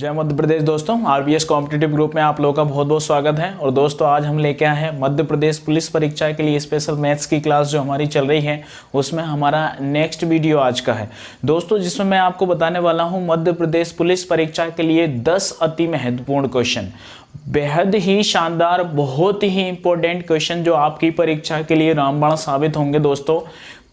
जय मध्य प्रदेश दोस्तों, RBS competitive group में आप लोगों का बहुत बहुत स्वागत है। और दोस्तों आज हम लेके आए हैं मध्य प्रदेश पुलिस परीक्षा के लिए स्पेशल मैथ्स की क्लास जो हमारी चल रही है, उसमें हमारा नेक्स्ट वीडियो आज का है दोस्तों, जिसमें मैं आपको बताने वाला हूं मध्य प्रदेश पुलिस परीक्षा के लिए 10 अति महत्वपूर्ण क्वेश्चन, बेहद ही शानदार, बहुत ही इंपॉर्टेंट क्वेश्चन जो आपकी परीक्षा के लिए रामबाण साबित होंगे। दोस्तों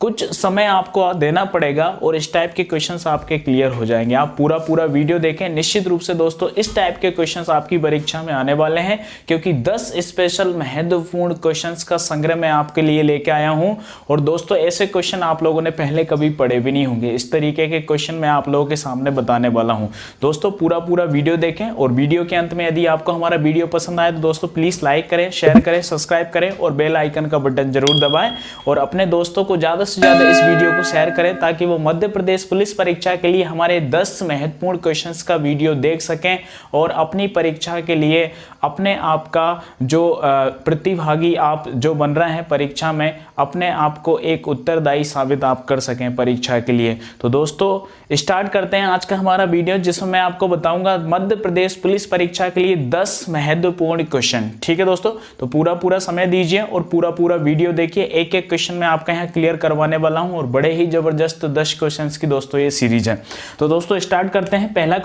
कुछ समय आपको देना पड़ेगा और इस टाइप के क्वेश्चंस आपके क्लियर हो जाएंगे। आप पूरा वीडियो देखें। निश्चित रूप से दोस्तों इस टाइप के क्वेश्चंस आपकी परीक्षा में आने वाले हैं, क्योंकि 10 स्पेशल महत्वपूर्ण क्वेश्चंस का संग्रह मैं आपके लिए लेके आया हूं। और दोस्तों ऐसे क्वेश्चन आप लोगों ने पहले कभी पढ़े भी नहीं होंगे। इस तरीके के क्वेश्चन मैं आप लोगों के सामने बताने वाला हूँ। दोस्तों पूरा वीडियो देखें और वीडियो के अंत में यदि आपको हमारा वीडियो पसंद आए तो दोस्तों प्लीज लाइक करें, शेयर करें, सब्सक्राइब करें और बेल आइकन का बटन जरूर दबाएं। और अपने दोस्तों को ज्यादा से ज्यादा इस वीडियो को शेयर करें ताकि वो मध्य प्रदेश पुलिस परीक्षा के लिए हमारे 10 महत्वपूर्ण क्वेश्चंस का वीडियो देख सकें और अपनी परीक्षा के लिए अपने आप का जो प्रतिभागी आप जो बन रहे हैं परीक्षा में, अपने आप को एक उत्तरदायी साबित आप कर सकें परीक्षा के लिए। तो दोस्तों स्टार्ट करते हैं आज का हमारा वीडियो, जिसमें मैं आपको बताऊंगा मध्य प्रदेश पुलिस परीक्षा के लिए 10 महत्वपूर्ण क्वेश्चन। ठीक है दोस्तों, तो पूरा समय दीजिए और पूरा वीडियो देखिए। एक एक क्वेश्चन मैं आपका यहाँ क्लियर करवाने वाला हूँ और बड़े ही जबरदस्त 10 क्वेश्चंस की दोस्तों ये सीरीज है। तो दोस्तों स्टार्ट करते हैं। पहला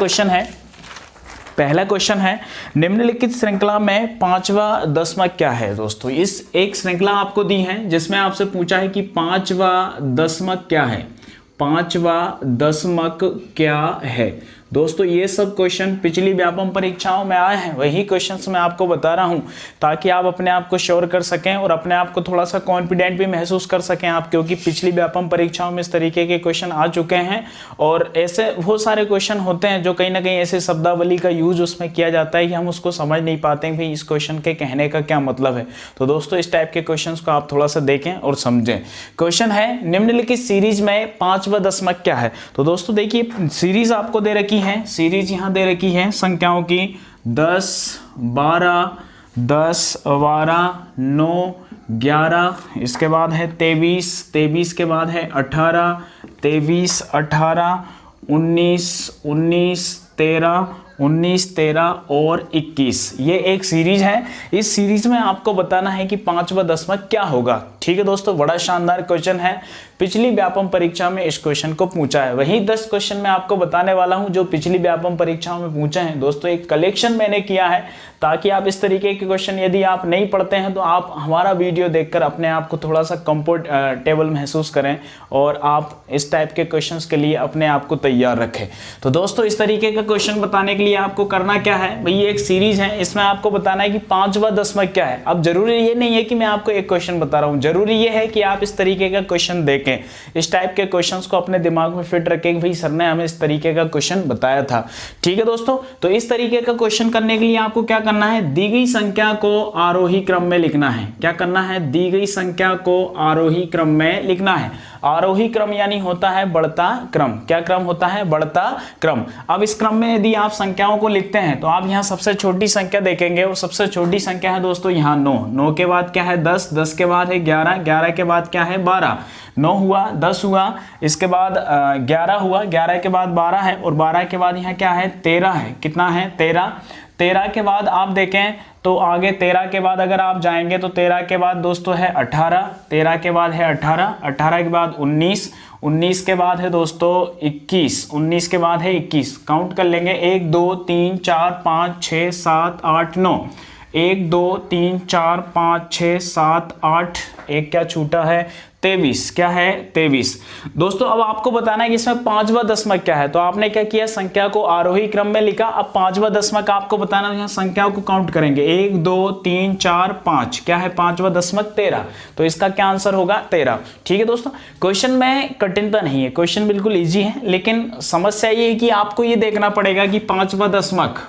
क्वेश्चन है निम्नलिखित श्रृंखला में पांचवा दशमक क्या है। दोस्तों इस एक श्रृंखला आपको दी है जिसमें आपसे पूछा है कि पांचवा दशमक क्या है। पांचवा दशमक क्या है दोस्तों, ये सब क्वेश्चन पिछली व्यापम परीक्षाओं में आए हैं, वही क्वेश्चंस मैं आपको बता रहा हूं ताकि आप अपने आप को श्योर कर सकें और अपने आप को थोड़ा सा कॉन्फिडेंट भी महसूस कर सकें आप, क्योंकि पिछली व्यापम परीक्षाओं में इस तरीके के क्वेश्चन आ चुके हैं। और ऐसे बहुत सारे क्वेश्चन होते हैं जो कहीं ना कहीं ऐसे शब्दावली का यूज उसमें किया जाता है कि हम उसको समझ नहीं पाते हैं भाई इस क्वेश्चन के कहने का क्या मतलब है। तो दोस्तों इस टाइप के क्वेश्चन को आप थोड़ा सा देखें और समझें। क्वेश्चन है निम्नलिखित सीरीज में पांचवा दशमक क्या है। तो दोस्तों देखिए सीरीज आपको दे रखी है, सीरीज यहां दे रखी है संख्याओं की 10, 12, 9, 11, इसके बाद है 23 के बाद है 18, 19, 13 और 21। ये एक सीरीज है। इस सीरीज में आपको बताना है कि पांचवा दशमक क्या होगा। ठीक है दोस्तों, बड़ा शानदार क्वेश्चन है, पिछली व्यापम परीक्षा में इस क्वेश्चन को पूछा है। वही 10 क्वेश्चन मैं आपको बताने वाला हूं जो पिछली व्यापम परीक्षाओं में पूछे हैं। दोस्तों एक कलेक्शन मैंने किया है ताकि आप इस तरीके के क्वेश्चन यदि आप नहीं पढ़ते हैं तो आप हमारा वीडियो देखकर अपने आप को थोड़ा सा कंफर्टेबल महसूस करें और आप इस टाइप के क्वेश्चंस के लिए अपने आप को तैयार रखें। तो दोस्तों इस तरीके का क्वेश्चन बताने के लिए आपको करना क्या है भाई, ये एक सीरीज है, इसमें आपको बताना है कि पांचवा दशमक क्या है। अब जरूरी ये नहीं है कि मैं आपको एक क्वेश्चन बता रहा हूं, जरूरी ये है कि आप इस तरीके का क्वेश्चन देखें, इस टाइप के क्वेश्चंस को अपने दिमाग में फिट रखें कि भाई सर ने हमें इस तरीके का क्वेश्चन बताया था। ठीक है दोस्तों, तो इस तरीके का क्वेश्चन करने के लिए आपको क्या करना है, दी गई संख्या को आरोही क्रम में लिखना है। क्या करना है, दी गई संख्या को आरोही क्रम में लिखना है। आरोही क्रम यानी होता है बढ़ता क्रम। क्या क्रम होता है, बढ़ता क्रम। अब इस क्रम में यदि आप संख्याओं को लिखते हैं तो आप यहाँ सबसे छोटी संख्या देखेंगे और सबसे छोटी संख्या है दोस्तों यहाँ 9 के बाद क्या है 10 के बाद है 11 के बाद क्या है 12, 9 हुआ, 10 हुआ, इसके बाद 11 हुआ, 11 के बाद 12 है और 12 के बाद यहाँ क्या है 13 है। कितना है 13 के बाद आप देखें तो आगे 13 के बाद अगर आप जाएंगे तो 13 के बाद दोस्तों है 18, 13 के बाद है 18 के बाद 19 के बाद है दोस्तों 19 के बाद है 21। काउंट कर लेंगे 1 2 3 4 5 6 7 8 9, 1 2 3 4 5 6 7 8, एक क्या छूटा है 23। क्या है 23। दोस्तों अब आपको बताना है कि इसमें पांचवा दशमक क्या है। तो आपने क्या किया, संख्या को आरोही क्रम में लिखा। अब पांचवा दशमक आपको बताना है, यहाँ संख्याओं को काउंट करेंगे 1 2 3 4 5। क्या है पांचवा दशमक 13। तो इसका क्या आंसर होगा 13। ठीक है दोस्तों, क्वेश्चन में कठिनता नहीं है, क्वेश्चन बिल्कुल इजी है, लेकिन समस्या ये है कि आपको ये देखना पड़ेगा कि पांचवा दशमक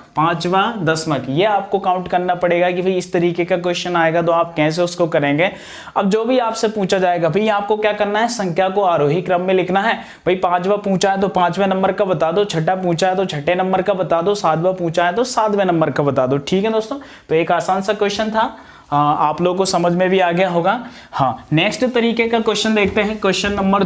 ये आपको काउंट करना पड़ेगा कि भाई इस तरीके का क्वेश्चन आएगा तो आप कैसे उसको करेंगे। अब जो भी आपसे पूछा जाएगा भाई आपको क्या करना है, संख्या को आरोही क्रम में लिखना है। भाई पांचवा पूछा है तो पांचवें नंबर का बता दो, छठा पूछा है तो छठे नंबर का बता दो, सातवां पूछा है तो सातवें नंबर का बता दो। ठीक है दोस्तों, तो एक आसान सा क्वेश्चन था, आप लोगों को समझ में भी आ गया होगा। हाँ, नेक्स्ट तरीके का क्वेश्चन देखते हैं। क्वेश्चन नंबर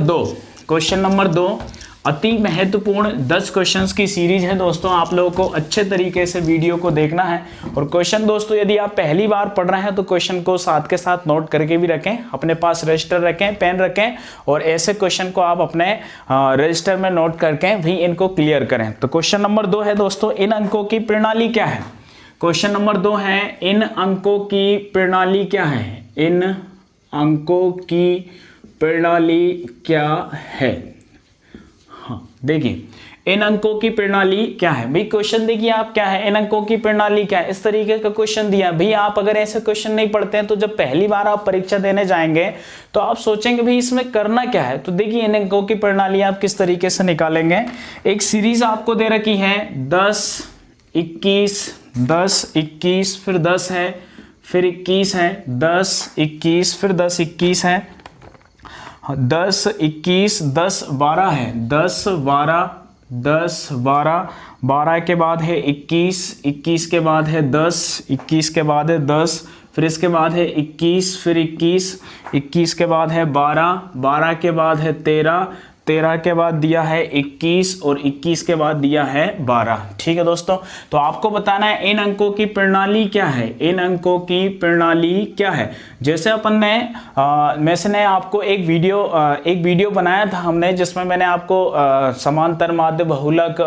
2 अति महत्वपूर्ण 10 क्वेश्चंस की सीरीज है दोस्तों। आप लोगों को अच्छे तरीके से वीडियो को देखना है और क्वेश्चन दोस्तों यदि आप पहली बार पढ़ रहे हैं तो क्वेश्चन को साथ के साथ नोट करके भी रखें, अपने पास रजिस्टर रखें, पेन रखें और ऐसे क्वेश्चन को आप अपने रजिस्टर में नोट करके भी इनको क्लियर करें। तो क्वेश्चन नंबर 2 है दोस्तों, इन अंकों की प्रणाली क्या है। क्वेश्चन नंबर 2 है, इन अंकों की प्रणाली क्या है। इन अंकों की प्रणाली क्या है। हाँ देखिए, इन अंकों की प्रणाली क्या है भाई। क्वेश्चन देखिए आप क्या है, इन अंकों की प्रणाली क्या है, इस तरीके का क्वेश्चन दिया भाई। आप अगर ऐसे क्वेश्चन नहीं पढ़ते हैं तो जब पहली बार आप परीक्षा देने जाएंगे तो आप सोचेंगे भाई इसमें करना क्या है। तो देखिए इन अंकों की प्रणाली आप किस तरीके से निकालेंगे। एक सीरीज आपको दे रखी है 10 21 10 21, फिर 10 है, फिर 21 है, 10 21, फिर 10 21 है, 10 21 10 12 है, 10 12 10 12 12 के बाद है 21, 21 के बाद है 10, 21 के बाद है 10, फिर इसके बाद है 21, फिर 21, 21 के बाद है 12, 12 के बाद है 13, 13 के बाद दिया है 21 और 21 के बाद दिया है 12। ठीक है दोस्तों, तो आपको बताना है इन अंकों की प्रणाली क्या है। इन अंकों की प्रणाली क्या है। जैसे अपन ने मैंने आपको एक वीडियो बनाया था हमने, जिसमें मैंने आपको समांतर माध्य बहुलक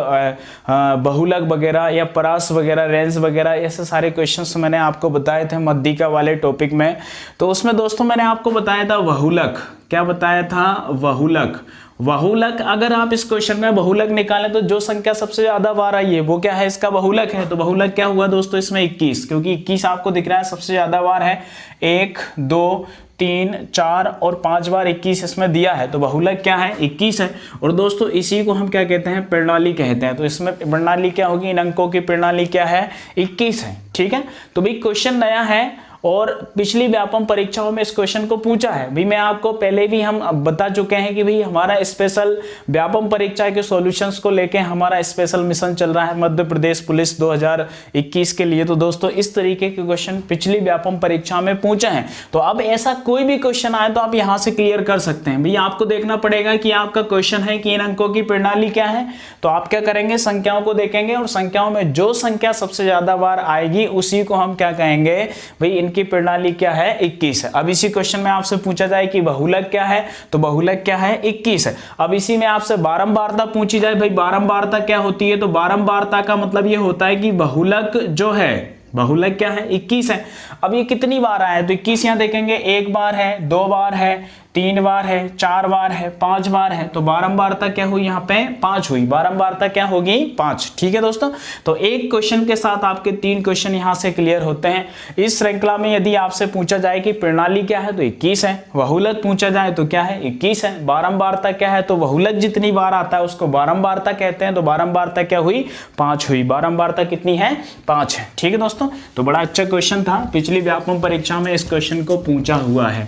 वगैरह या परास वगैरह, रेंज वगैरह ऐसे सारे क्वेश्चंस मैंने आपको बताए थे मध्यिका वाले टॉपिक में। तो उसमें दोस्तों मैंने आपको बताया था बहुलक। क्या बताया था? बहुलक। बहुलक अगर आप इस क्वेश्चन में बहुलक निकालें तो जो संख्या सबसे ज्यादा बार आई है वो क्या है, इसका बहुलक है। तो बहुलक क्या हुआ दोस्तों इसमें 21, क्योंकि 21 आपको दिख रहा है सबसे ज्यादा बार है। 1 2 3 4 और 5 बार 21 इसमें दिया है, तो बहुलक क्या है 21 है। और दोस्तों इसी को हम क्या कहते हैं, प्रणाली कहते हैं। तो इसमें प्रणाली क्या होगी, इन अंकों की प्रणाली क्या है, 21 है। ठीक है, तो भाई क्वेश्चन नया है और पिछली व्यापम परीक्षाओं में इस क्वेश्चन को पूछा है। भाई मैं आपको पहले भी हम बता चुके हैं कि भाई हमारा स्पेशल व्यापम परीक्षा के सॉल्यूशंस को लेके हमारा स्पेशल मिशन चल रहा है मध्य प्रदेश पुलिस 2021 के लिए। तो दोस्तों इस तरीके के क्वेश्चन पिछली व्यापम परीक्षा में पूछे हैं। तो अब ऐसा कोई भी क्वेश्चन आए तो आप यहां से क्लियर कर सकते हैं। भाई आपको देखना पड़ेगा कि आपका क्वेश्चन है कि इन अंकों की प्रणाली क्या है। तो आप क्या करेंगे, संख्याओं को देखेंगे और संख्याओं में जो संख्या सबसे ज्यादा बार आएगी उसी को हम क्या कहेंगे, भाई इनकी प्रणाली क्या है, 21 है। अब इसी क्वेश्चन में आपसे पूछा जाए कि बहुलक क्या है, तो बहुलक क्या है, 21 है। अब इसी में आपसे बारंबारता पूछी जाए, भाई बारंबारता क्या होती है, तो बारंबारता का मतलब ये होता है कि बहुलक जो है, बहुलक क्या है, 21 है। अब ये कितनी बार आया है, तो 21 यहां देखेंगे 1 बार है, 2 बार है, 3 बार है, 4 बार है, 5 बार है। तो बारंबारता क्या हुई यहाँ पे, 5 हुई। बारंबारता क्या होगी, 5। ठीक है दोस्तों, तो एक क्वेश्चन के साथ आपके 3 क्वेश्चन यहाँ से क्लियर होते हैं। इस श्रृंखला में यदि आपसे पूछा जाए कि प्रणाली क्या है तो 21 है, बहुलक पूछा जाए तो क्या है, 21 है। बारंबारता क्या है, तो बहुलक जितनी बार आता है उसको बारंबारता कहते हैं। तो बारंबारता क्या हुई, 5 हुई। बारंबारता कितनी है, 5 है। ठीक है दोस्तों, तो बड़ा अच्छा क्वेश्चन था, पिछली व्यापम परीक्षा में इस क्वेश्चन को पूछा हुआ है।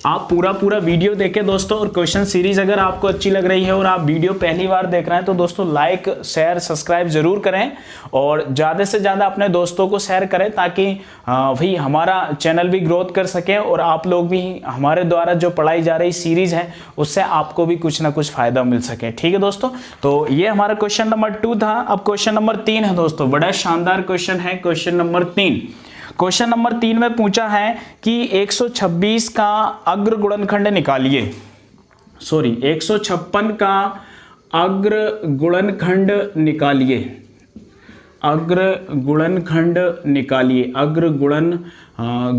आप पूरा वीडियो देखें दोस्तों, और क्वेश्चन सीरीज अगर आपको अच्छी लग रही है और आप वीडियो पहली बार देख रहे हैं तो दोस्तों लाइक शेयर सब्सक्राइब जरूर करें और ज़्यादा से ज़्यादा अपने दोस्तों को शेयर करें, ताकि भाई हमारा चैनल भी ग्रोथ कर सके और आप लोग भी हमारे द्वारा जो पढ़ाई जा रही सीरीज है उससे आपको भी कुछ ना कुछ फायदा मिल सके। ठीक है दोस्तों, तो ये हमारा क्वेश्चन नंबर 2 था। अब क्वेश्चन नंबर 3 है दोस्तों, बड़ा शानदार क्वेश्चन है। क्वेश्चन नंबर 3, क्वेश्चन नंबर 3 में पूछा है कि 126 का अग्र गुणनखंड निकालिए। 156 का अग्र गुणनखंड निकालिए। अग्र गुणनखंड निकालिए। अग्र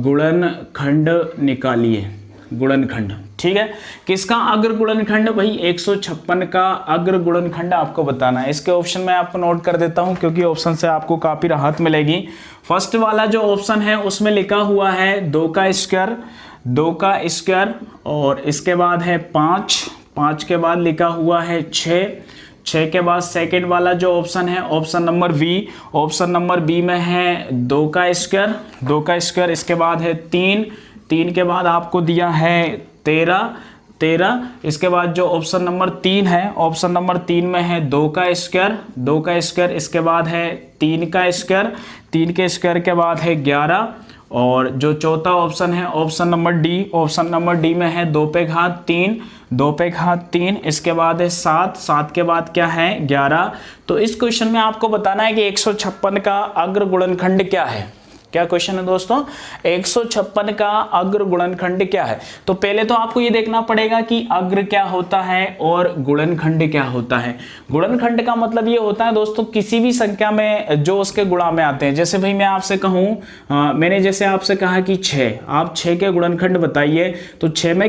गुणनखंड निकालिए। गुणनखंड, ठीक है। किसका अग्र गुणनखंड, भाई 156 का अग्र गुणनखंड आपको बताना है। इसके ऑप्शन मैं आपको नोट कर देता हूं क्योंकि ऑप्शन से आपको काफी राहत मिलेगी। फर्स्ट वाला जो ऑप्शन है उसमें लिखा हुआ है 2 का स्क्वायर और इसके बाद है 5 के बाद लिखा हुआ है 6 के बाद सेकंड वाला जो ऑप्शन है option number B. Option number B में है 2 का स्क्वायर, इसके बाद है 3 के बाद आपको दिया है 13, इसके बाद जो ऑप्शन नंबर 3 है, ऑप्शन नंबर 3 में है 2 का स्क्वायर, इसके बाद है 3 का स्क्वायर, 3 के स्क्वायर के बाद है 11 और जो चौथा ऑप्शन है option number D, option number D में है 2 पे घात 3, 2 पे घात 3, इसके बाद है 7, 7 के बाद क्या है 11। तो इस क्वेश्चन में आपको बताना है कि 156 का अग्र गुणनखंड क्या है। क्या क्वेश्चन है दोस्तों, 156 का अग्र गुणनखंड क्या है। तो पहले तो आपको ये देखना पड़ेगा कि अग्र क्या होता है और गुणनखंड क्या होता है। गुणनखंड का मतलब ये होता है दोस्तों किसी भी संख्या में जो उसके गुणा में आते हैं। जैसे भाई मैं आपसे कहूं, मैंने जैसे आपसे कहा कि 6, आप 6 के गुणनखंड बताइए, तो 6 में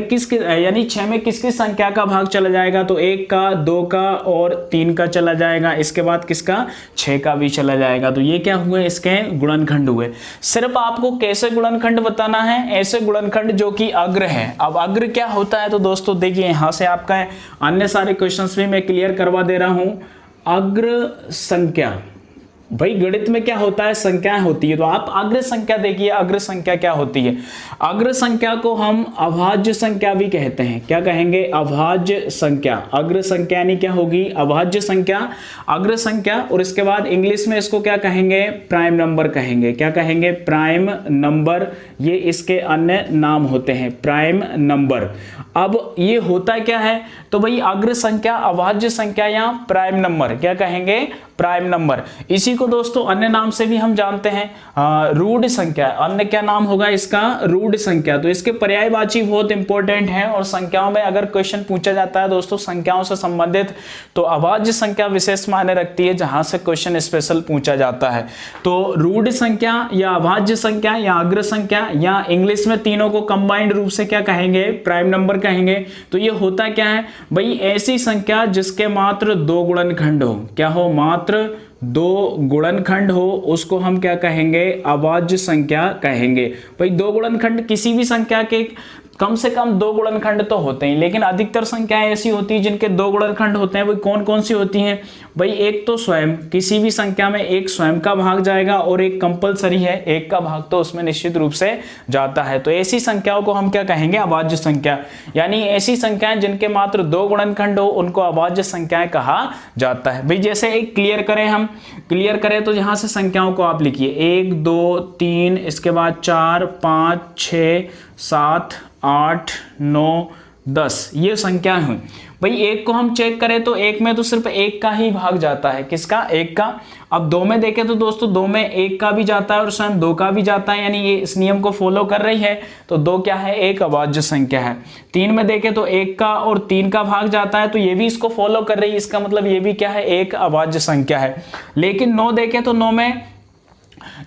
यानी 6 में किसकी संख्या का भाग चला जाएगा, तो 1 का, 2 का और 3 का चला जाएगा, इसके बाद किसका 6 का भी चला जाएगा। तो ये क्या हुए, इसके गुणनखंड हुए। सिर्फ आपको कैसे गुणनखंड बताना है, ऐसे गुणनखंड जो कि अग्र है। अब अग्र क्या होता है, तो दोस्तों देखिए यहां से आपका अन्य सारे क्वेश्चंस भी मैं क्लियर करवा दे रहा हूं। अग्र संख्या, भाई गणित में क्या होता है, संख्याएं होती है, तो आप अग्र संख्या देखिए, अग्र संख्या क्या होती है। अग्र संख्या को हम अभाज्य संख्या भी कहते हैं। क्या कहेंगे, अभाज्य संख्या। अग्र संख्या यानी क्या होगी, अभाज्य संख्या, अग्र संख्या। और इसके बाद इंग्लिश में इसको क्या कहेंगे, प्राइम नंबर कहेंगे। क्या कहेंगे, प्राइम नंबर, ये इसके अन्य नाम होते हैं, प्राइम नंबर। अब ये होता क्या है, तो भाई अग्र संख्या, अभाज्य संख्या या प्राइम नंबर, क्या कहेंगे, प्राइम नंबर। इसी को दोस्तों अन्य नाम से भी हम जानते हैं रूढ़ संख्या। अन्य क्या नाम होगा इसका, रूढ़ संख्या। तो इसके पर्यायवाची बहुत इंपॉर्टेंट है और संख्याओं में अगर क्वेश्चन पूछा जाता है दोस्तों संख्याओं से संबंधित, तो अभाज्य संख्या विशेष मायने रखती है, जहां से क्वेश्चन स्पेशल पूछा जाता है। तो रूढ़ संख्या या अभाज्य संख्या या अग्र संख्या या इंग्लिश में तीनों को कंबाइंड रूप से क्या कहेंगे, प्राइम नंबर कहेंगे। तो ये होता क्या है भाई, ऐसी संख्या जिसके मात्र 2 गुणनखंड हो। क्या हो, मात्र 2 गुणनखंड हो, उसको हम क्या कहेंगे, अभाज्य संख्या कहेंगे। भाई 2 गुणनखंड किसी भी संख्या के कम से कम 2 गुणनखंड तो होते हैं, लेकिन अधिकतर संख्याएं ऐसी होती है जिनके 2 गुणनखंड होते हैं। वो कौन कौन सी होती हैं भाई, एक तो स्वयं, किसी भी संख्या में एक स्वयं का भाग जाएगा और एक कंपलसरी है, एक का भाग तो उसमें निश्चित रूप से जाता है। तो ऐसी संख्याओं को हम क्या कहेंगे, अभाज्य संख्या। यानी ऐसी संख्याएं जिनके मात्र 2 गुणनखंड हो उनको अभाज्य संख्याएं कहा जाता है। भाई जैसे एक क्लियर करें तो यहां से संख्याओं को आप लिखिए, 1 2 3, इसके बाद 4 5 6 7 8 9 10, ये संख्याएं हुई। भाई एक को हम चेक करें तो एक में तो सिर्फ एक का ही भाग जाता है, किसका, एक का। अब 2 में देखें तो दोस्तों 2 में एक का भी जाता है और स्वयं 2 का भी जाता है, यानी ये इस नियम को फॉलो कर रही है। तो 2 क्या है, एक अभाज्य संख्या है। 3 में देखें तो 1 का और 3 का भाग जाता है, तो ये भी इसको फॉलो कर रही है, इसका मतलब ये भी क्या है, एक अभाज्य संख्या है। लेकिन 9 देखें तो 9 में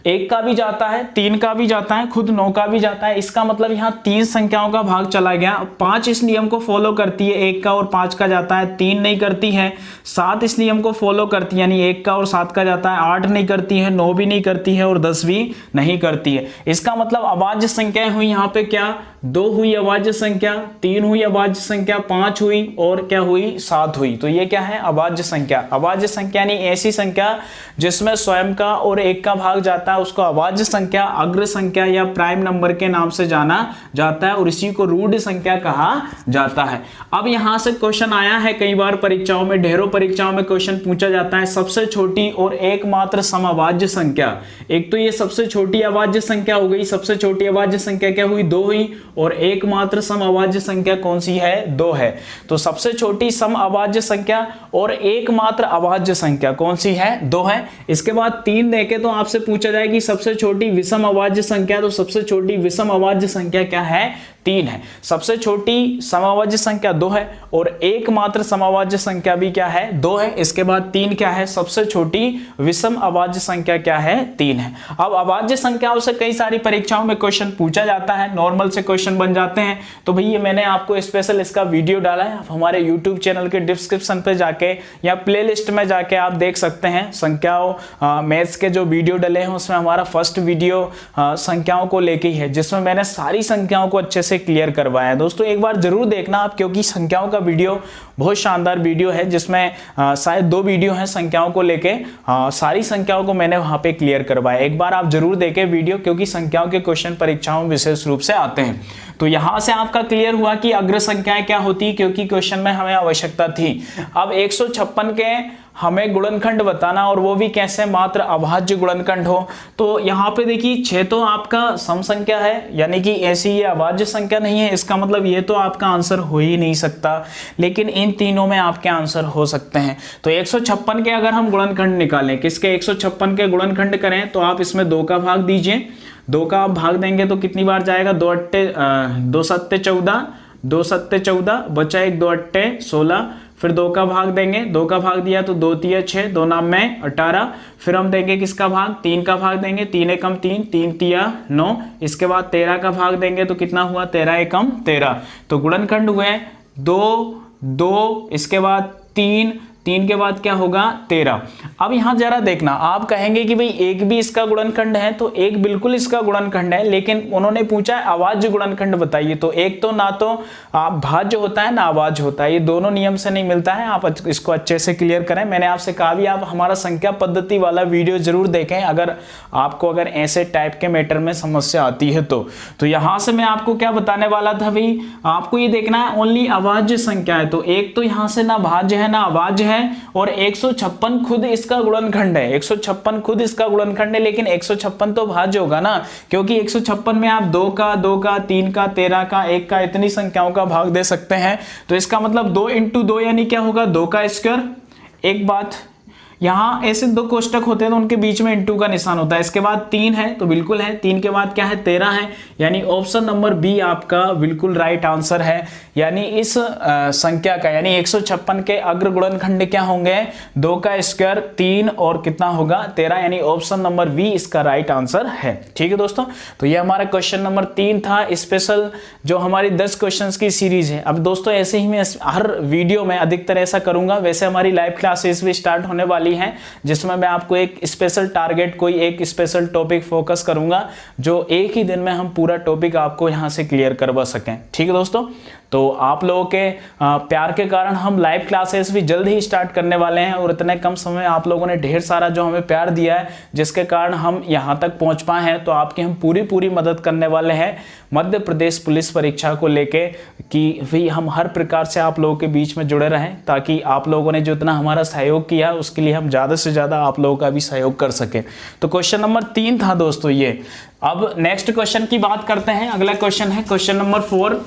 1 का भी जाता है, 3 का भी जाता है, खुद 9 का भी जाता है। इसका मतलब यहाँ 3 संख्याओं का भाग चला गया। 5 इस नियम को फॉलो करती है, 1 का और 5 का जाता है, 3 नहीं करती है। 7 इस नियम को फॉलो करती है, यानी 1 का और 7 का जाता है, 8 नहीं करती है, 9 भी नहीं करती है और 10 भी नहीं करती है। इसका मतलब अभाज्य संख्याएं हुई यहाँ पे क्या, 2 हुई अभाज्य संख्या, 3 हुई अभाज्य संख्या, 5 हुई और क्या हुई, 7 हुई। तो ये क्या है, अभाज्य संख्या। अभाज्य संख्या यानी ऐसी संख्या जिसमें स्वयं का और एक का भाग जाता है, उसको अभाज्य संख्या, अग्र संख्या या प्राइम नंबर के नाम से जाना जाता है और इसी को रूढ़ संख्या कहा जाता है। अब यहां से क्वेश्चन आया है कई बार परीक्षाओं में, ढेरों परीक्षाओं में क्वेश्चन पूछा जाता है, सबसे छोटी और एकमात्र समअभाज्य संख्या। एक तो ये सबसे छोटी अभाज्य संख्या हो गई, सबसे छोटी अभाज्य संख्या क्या हुई, 2 हुई, और एकमात्र समअभाज्य संख्या कौन सी है, 2 है। तो सबसे छोटी समअभाज्य संख्या और एकमात्र अभाज्य संख्या कौन सी है, 2 है। इसके बाद 3 देखे तो आपसे पूछा जाए कि सबसे छोटी विषम अभाज्य संख्या, तो सबसे छोटी विषम अभाज्य संख्या क्या है, 3 है। सबसे छोटी समअभाज्य संख्या 2 है और एकमात्र समअभाज्य संख्या भी क्या है, 2 है। इसके बाद 3 क्या है, सबसे छोटी विषम अभाज्य संख्या क्या है, 3 है। अब अभाज्य संख्याओं से कई सारी परीक्षाओं में क्वेश्चन पूछा जाता है, नॉर्मल से क्वेश्चन बन जाते हैं। तो भैया मैंने आपको स्पेशल इसका वीडियो डाला है, आप हमारे यूट्यूब चैनल के डिस्क्रिप्शन पे जाके या प्ले लिस्ट में जाके आप देख सकते हैं। संख्याओं मैथ्स के जो वीडियो डले हैं उसमें हमारा फर्स्ट वीडियो संख्याओं को लेके ही है, जिसमें मैंने सारी संख्याओं को अच्छे से क्लियर करवाया है। दोस्तों एक बार जरूर देखना आप, क्योंकि संख्याओं का वीडियो बहुत शानदार वीडियो है, जिसमें शायद 2 वीडियो हैं संख्याओं को लेके, सारी संख्याओं को मैंने वहां पे क्लियर करवाया। एक बार आप जरूर देखें वीडियो, क्योंकि संख्याओं के क्वेश्चन परीक्षाओं में विशेष रूप से आते हैं। तो यहां से आपका क्लियर हुआ कि अग्र संख्याएं क्या होती, क्योंकि क्वेश्चन में हमें आवश्यकता थी। अब 156 के हमें गुणनखंड बताना, और वो भी कैसे, मात्र अभाज्य गुणनखंड हो। तो यहाँ पे देखिए 6 तो आपका सम संख्या है, यानी कि ऐसी ये अभाज्य संख्या नहीं है, इसका मतलब ये तो आपका आंसर हो ही नहीं सकता, लेकिन इन तीनों में आपके आंसर हो सकते हैं। तो 156 के अगर हम गुणनखंड निकालें, किसके 156 के गुणनखंड करें, तो आप इसमें 2 का भाग दीजिए, 2 का आप भाग देंगे तो कितनी बार जाएगा, 2 सत्ते 14, 2 सत्ते 14, बचा 1, 2 अट्टे 16, फिर 2 का भाग देंगे, 2 का भाग दिया तो 2 तिया 6, 2 नाम में 18, फिर हम देंगे किसका भाग, 3 का भाग देंगे, 3 एकम 3, 3 तिया 9, इसके बाद 13 का भाग देंगे तो कितना हुआ, 13 एकम 13। तो गुणनखंड हुए 2 2, इसके बाद 3 3 के बाद क्या होगा, 13। अब यहां जरा देखना, आप कहेंगे कि भाई एक भी इसका गुणनखंड है, तो एक बिल्कुल इसका गुणनखंड है, लेकिन उन्होंने पूछा है अभाज्य गुणनखंड बताइए। तो एक तो ना तो आप भाज्य होता है ना अभाज्य होता है, ये दोनों नियम से नहीं मिलता है। आप इसको अच्छे से क्लियर करें। मैंने आपसे कहा भी आप हमारा संख्या पद्धति वाला वीडियो जरूर देखें, अगर ऐसे टाइप के मैटर में समस्या आती है तो यहां से मैं आपको क्या बताने वाला था भाई, आपको ये देखना है ओनली अभाज्य संख्या है। तो एक तो यहां से ना भाज्य है ना अभाज्य है, और 156 खुद इसका गुणनखंड है, 156 खुद इसका गुणनखंड है, लेकिन 156 तो भाज्य होगा ना, क्योंकि 156 में आप 2 का 3 का 13 का 1 का इतनी संख्याओं का भाग दे सकते हैं। तो इसका मतलब 2 × 2 यानी क्या होगा, 2 का स्क्वायर। एक बात, यहां ऐसे 2 कोष्टक होते हैं तो उनके बीच में इंटू का निशान होता है। इसके बाद 3 है तो बिल्कुल है, 3 के बाद क्या है, 13 है, यानी ऑप्शन नंबर बी आपका बिल्कुल राइट आंसर है। यानी इस संख्या का, यानी 156 के अग्र गुणनखंड क्या होंगे, 2 का स्क्वायर 3 और कितना होगा 13, यानी ऑप्शन नंबर बी इसका राइट आंसर है। ठीक है दोस्तों, तो ये हमारा क्वेश्चन नंबर 3 था, स्पेशल जो हमारी 10 क्वेश्चंस की सीरीज है। अब दोस्तों ऐसे ही मैं हर वीडियो में अधिकतर ऐसा करूंगा। वैसे हमारी लाइव क्लासेस भी स्टार्ट होने वाली हैं, जिसमें मैं आपको एक स्पेशल टारगेट, कोई एक स्पेशल टॉपिक फोकस करूंगा, जो एक ही दिन में हम पूरा टॉपिक आपको यहां से क्लियर करवा सकें। ठीक है दोस्तों, तो आप लोगों के प्यार के कारण हम लाइव क्लासेस भी जल्द ही स्टार्ट करने वाले हैं, और इतने कम समय आप लोगों ने ढेर सारा जो हमें प्यार दिया है, जिसके कारण हम यहाँ तक पहुँच पाए हैं। तो आपकी हम पूरी मदद करने वाले हैं मध्य प्रदेश पुलिस परीक्षा को लेके, कि भी हम हर प्रकार से आप लोगों के बीच में जुड़े रहें, ताकि आप लोगों ने जो इतना हमारा सहयोग किया उसके लिए हम ज़्यादा से ज़्यादा आप लोगों का भी सहयोग कर सके। तो क्वेश्चन नंबर 3 था दोस्तों ये। अब नेक्स्ट क्वेश्चन की बात करते हैं। अगला क्वेश्चन है क्वेश्चन नंबर 4।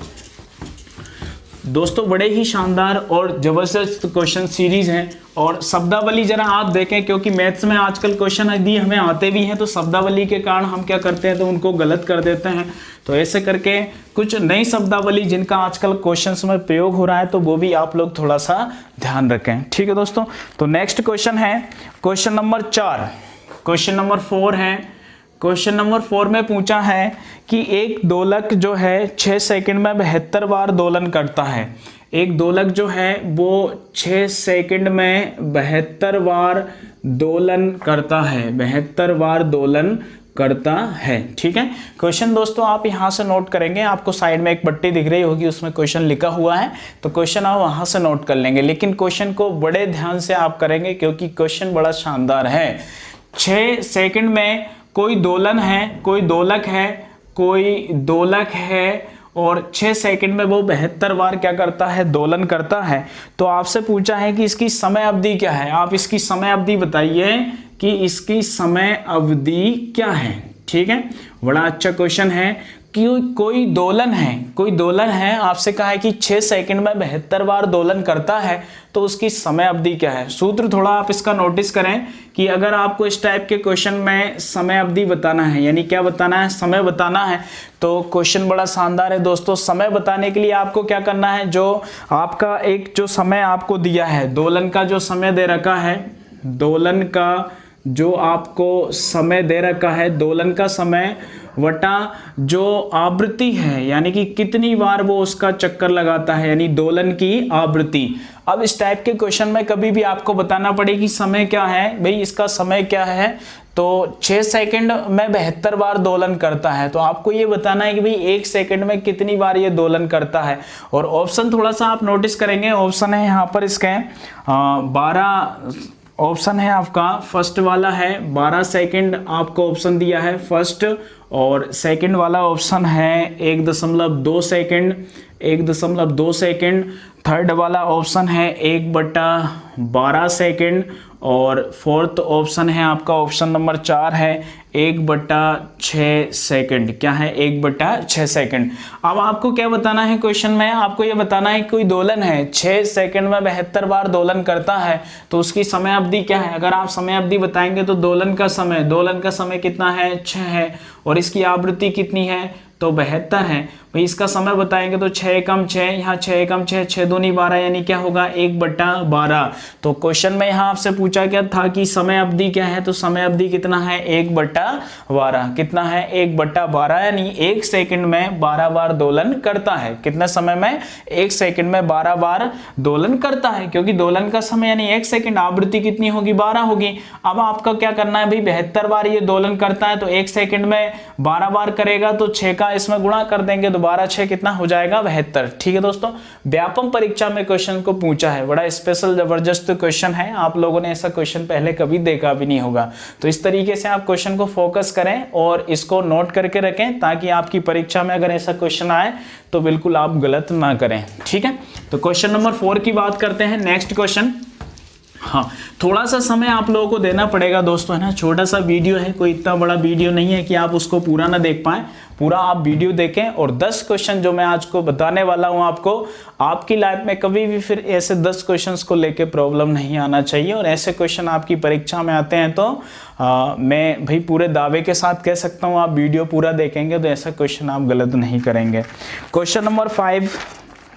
दोस्तों बड़े ही शानदार और जबरदस्त क्वेश्चन सीरीज हैं, और शब्दावली जरा आप देखें, क्योंकि मैथ्स में आजकल क्वेश्चन यदि हमें आते भी हैं तो शब्दावली के कारण हम क्या करते हैं, तो उनको गलत कर देते हैं। तो ऐसे करके कुछ नई शब्दावली जिनका आजकल क्वेश्चंस में प्रयोग हो रहा है, तो वो भी आप लोग थोड़ा सा ध्यान रखें। ठीक है दोस्तों, तो नेक्स्ट क्वेश्चन है क्वेश्चन नंबर 4। क्वेश्चन नंबर 4 है, क्वेश्चन नंबर 4 में पूछा है कि एक दोलक जो है 6 सेकंड में 72 बार दोलन करता है। एक दोलक जो है वो 6 सेकंड में 72 बार दोलन करता है, 72 बार दोलन करता है। ठीक है, क्वेश्चन दोस्तों आप यहां से नोट करेंगे, आपको साइड में एक पट्टी दिख रही होगी, उसमें क्वेश्चन लिखा हुआ है, तो क्वेश्चन आप वहां से नोट कर लेंगे। लेकिन क्वेश्चन को बड़े ध्यान से आप करेंगे, क्योंकि क्वेश्चन बड़ा शानदार है। 6 सेकंड में कोई दोलन है, कोई दोलक है, कोई दोलक है, और 6 सेकंड में वो 72 बार क्या करता है, दोलन करता है। तो आपसे पूछा है कि इसकी समय अवधि क्या है, आप इसकी समय अवधि बताइए कि इसकी समय अवधि क्या है। ठीक है, बड़ा अच्छा क्वेश्चन है कि कोई दोलन है, कोई दोलन है, आपसे कहा है कि 6 सेकंड में 72 बार दोलन करता है, तो उसकी समय अवधि क्या है। सूत्र थोड़ा आप इसका नोटिस करें कि अगर आपको इस टाइप के क्वेश्चन में समय अवधि बताना है, यानी क्या बताना है, समय बताना है, तो क्वेश्चन बड़ा शानदार है दोस्तों। समय बताने के लिए आपको क्या करना है, जो आपका एक जो समय आपको दिया है, दोलन का जो समय दे रखा है, दोलन का जो आपको समय दे रखा है, दोलन का समय वटा जो आवृत्ति है, यानी कि कितनी बार वो उसका चक्कर लगाता है, यानी दोलन की आवृत्ति। अब इस टाइप के क्वेश्चन में कभी भी आपको बताना पड़े कि समय क्या है, भाई इसका समय क्या है, तो 6 सेकंड में 72 बार दोलन करता है, तो आपको ये बताना है कि भाई 1 सेकंड में कितनी बार ये दोलन करता है। और ऑप्शन थोड़ा सा आप नोटिस करेंगे, ऑप्शन है यहाँ पर इसके 12 ऑप्शन है आपका। फर्स्ट वाला है 12 सेकंड, आपको ऑप्शन दिया है फर्स्ट, और सेकंड वाला ऑप्शन है 1.2 सेकंड, 1.2 सेकंड। थर्ड वाला ऑप्शन है 1/12 सेकंड और फोर्थ ऑप्शन है आपका ऑप्शन नंबर 4 है 1/6 सेकंड। क्या है? 1/6 सेकंड। अब आपको क्या बताना है क्वेश्चन में? आपको ये बताना है कोई दोलन है 6 सेकंड में 72 बार दोलन करता है तो उसकी समय अवधि क्या है। अगर आप समय अवधि बताएंगे तो दोलन का समय कितना है? 6 है। और इसकी आवृत्ति कितनी है? तो 72 है। भाई इसका समय बताएंगे तो 6 कम 6, यहाँ 6 कम 6, 6 दूनी 12, यानी क्या होगा? 1/12। तो क्वेश्चन में यहाँ आपसे पूछा क्या था कि समय अवधि क्या है, तो समय अवधि कितना है? 1/12। कितना है? 1/12, यानी 1 सेकंड में 12 बार दोलन करता है। कितने समय में? 1 सेकंड में 12 बार दोलन करता है, क्योंकि दोलन का समय यानी 1 सेकंड, आवृत्ति कितनी होगी? 12 होगी। अब आपका क्या करना है भाई, 72 बार ये दोलन करता है तो 1 सेकंड में 12 बार करेगा तो 6 का इसमें गुणा कर देंगे तो 12 6 कितना हो जाएगा? 72। ठीक है दोस्तों, व्यापम परीक्षा में क्वेश्चन को पूछा है, बड़ा स्पेशल जबरदस्त क्वेश्चन है। आप लोगों ने ऐसा क्वेश्चन पहले कभी देखा भी नहीं होगा। तो इस तरीके से आप क्वेश्चन को फोकस करें और इसको नोट करके रखें ताकि आपकी परीक्षा में अगर ऐसा क्वेश्चन आए तो बिल्कुल आप गलत ना करें। ठीक है, तो क्वेश्चन नंबर 4 की बात करते हैं। Next question. हाँ, थोड़ा सा समय आप लोगों को देना पड़ेगा दोस्तों, है ना। छोटा सा वीडियो है, कोई इतना बड़ा वीडियो नहीं है कि आप उसको पूरा ना देख पाएं। पूरा आप वीडियो देखें और 10 क्वेश्चन जो मैं आज को बताने वाला हूं आपको, आपकी लाइफ में कभी भी फिर ऐसे 10 क्वेश्चंस को लेके प्रॉब्लम नहीं आना चाहिए। और ऐसे क्वेश्चन आपकी परीक्षा में आते हैं तो मैं भाई पूरे दावे के साथ कह सकता हूँ, आप वीडियो पूरा देखेंगे तो ऐसा क्वेश्चन आप गलत नहीं करेंगे। क्वेश्चन नंबर 5,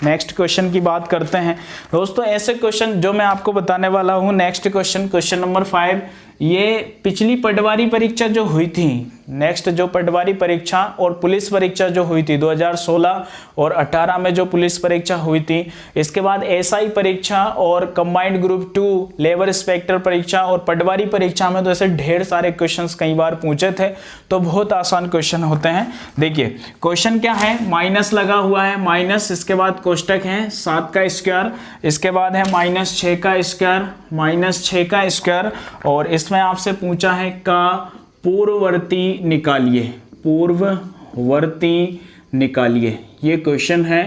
नेक्स्ट क्वेश्चन की बात करते हैं दोस्तों। ऐसे क्वेश्चन जो मैं आपको बताने वाला हूँ, नेक्स्ट क्वेश्चन, क्वेश्चन नंबर 5, ये पिछली पटवारी परीक्षा जो हुई थी, नेक्स्ट जो पटवारी परीक्षा और पुलिस परीक्षा जो हुई थी 2016 और 18 में जो पुलिस परीक्षा हुई थी, इसके बाद एसआई परीक्षा और कंबाइंड ग्रुप 2 लेबर इंस्पेक्टर परीक्षा और पटवारी परीक्षा में तो ऐसे ढेर सारे क्वेश्चंस कई बार पूछे थे, तो बहुत आसान क्वेश्चन होते हैं। देखिए क्वेश्चन क्या है, माइनस लगा हुआ है, माइनस, इसके बाद कोष्टक है 7 का स्क्वायर, इसके बाद है -6 का स्क्वायर, -6 का स्क्वायर, और इसमें आपसे पूछा है का पूर्ववर्ती निकालिए, पूर्ववर्ती निकालिए। ये क्वेश्चन है,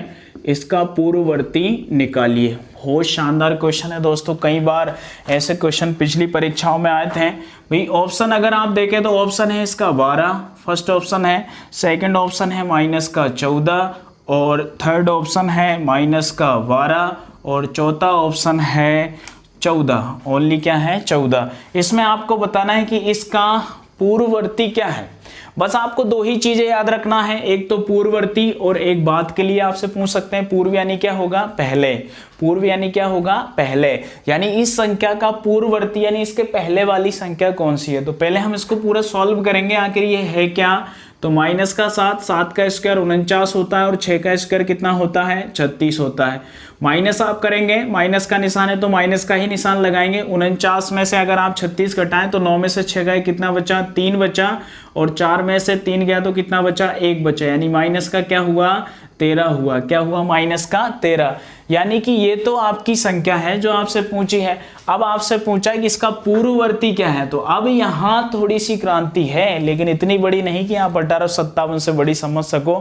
इसका पूर्ववर्ती निकालिए। बहुत शानदार क्वेश्चन है दोस्तों, कई बार ऐसे क्वेश्चन पिछली परीक्षाओं में आए थे। भाई ऑप्शन अगर आप देखें तो ऑप्शन है इसका 12, फर्स्ट ऑप्शन है, सेकंड ऑप्शन है -14 और थर्ड ऑप्शन है -12 और चौथा ऑप्शन है 14। ओनली क्या है? 14। इसमें आपको बताना है कि इसका पूर्ववर्ती क्या है। बस आपको 2 ही चीजें याद रखना है, एक तो पूर्ववर्ती और एक बात के लिए आपसे पूछ सकते हैं पूर्व यानी क्या होगा? पहले। पूर्व यानी क्या होगा? पहले। यानी इस संख्या का पूर्ववर्ती यानी इसके पहले वाली संख्या कौन सी है। तो पहले हम इसको पूरा सॉल्व करेंगे, आखिर ये है क्या। तो माइनस का 7, 7 का स्क्वायर 49 होता है और 6 का स्क्वायर कितना होता है? 36 होता है। माइनस आप करेंगे, माइनस का निशान है तो माइनस का ही निशान लगाएंगे। 49 में से अगर आप 36 घटाएं तो 9 में से 6 गए, कितना बचा? 3 बचा, और 4 में से 3 गया तो कितना बचा? 1 बचा, यानी माइनस का क्या हुआ? 13 हुआ। क्या हुआ? माइनस का 13। यानी कि ये तो आपकी संख्या है जो आपसे पूछी है। अब आपसे पूछा है कि इसका पूर्ववर्ती क्या है। तो अब यहाँ थोड़ी सी क्रांति है, लेकिन इतनी बड़ी नहीं कि आप 1857 से बड़ी समझ सको।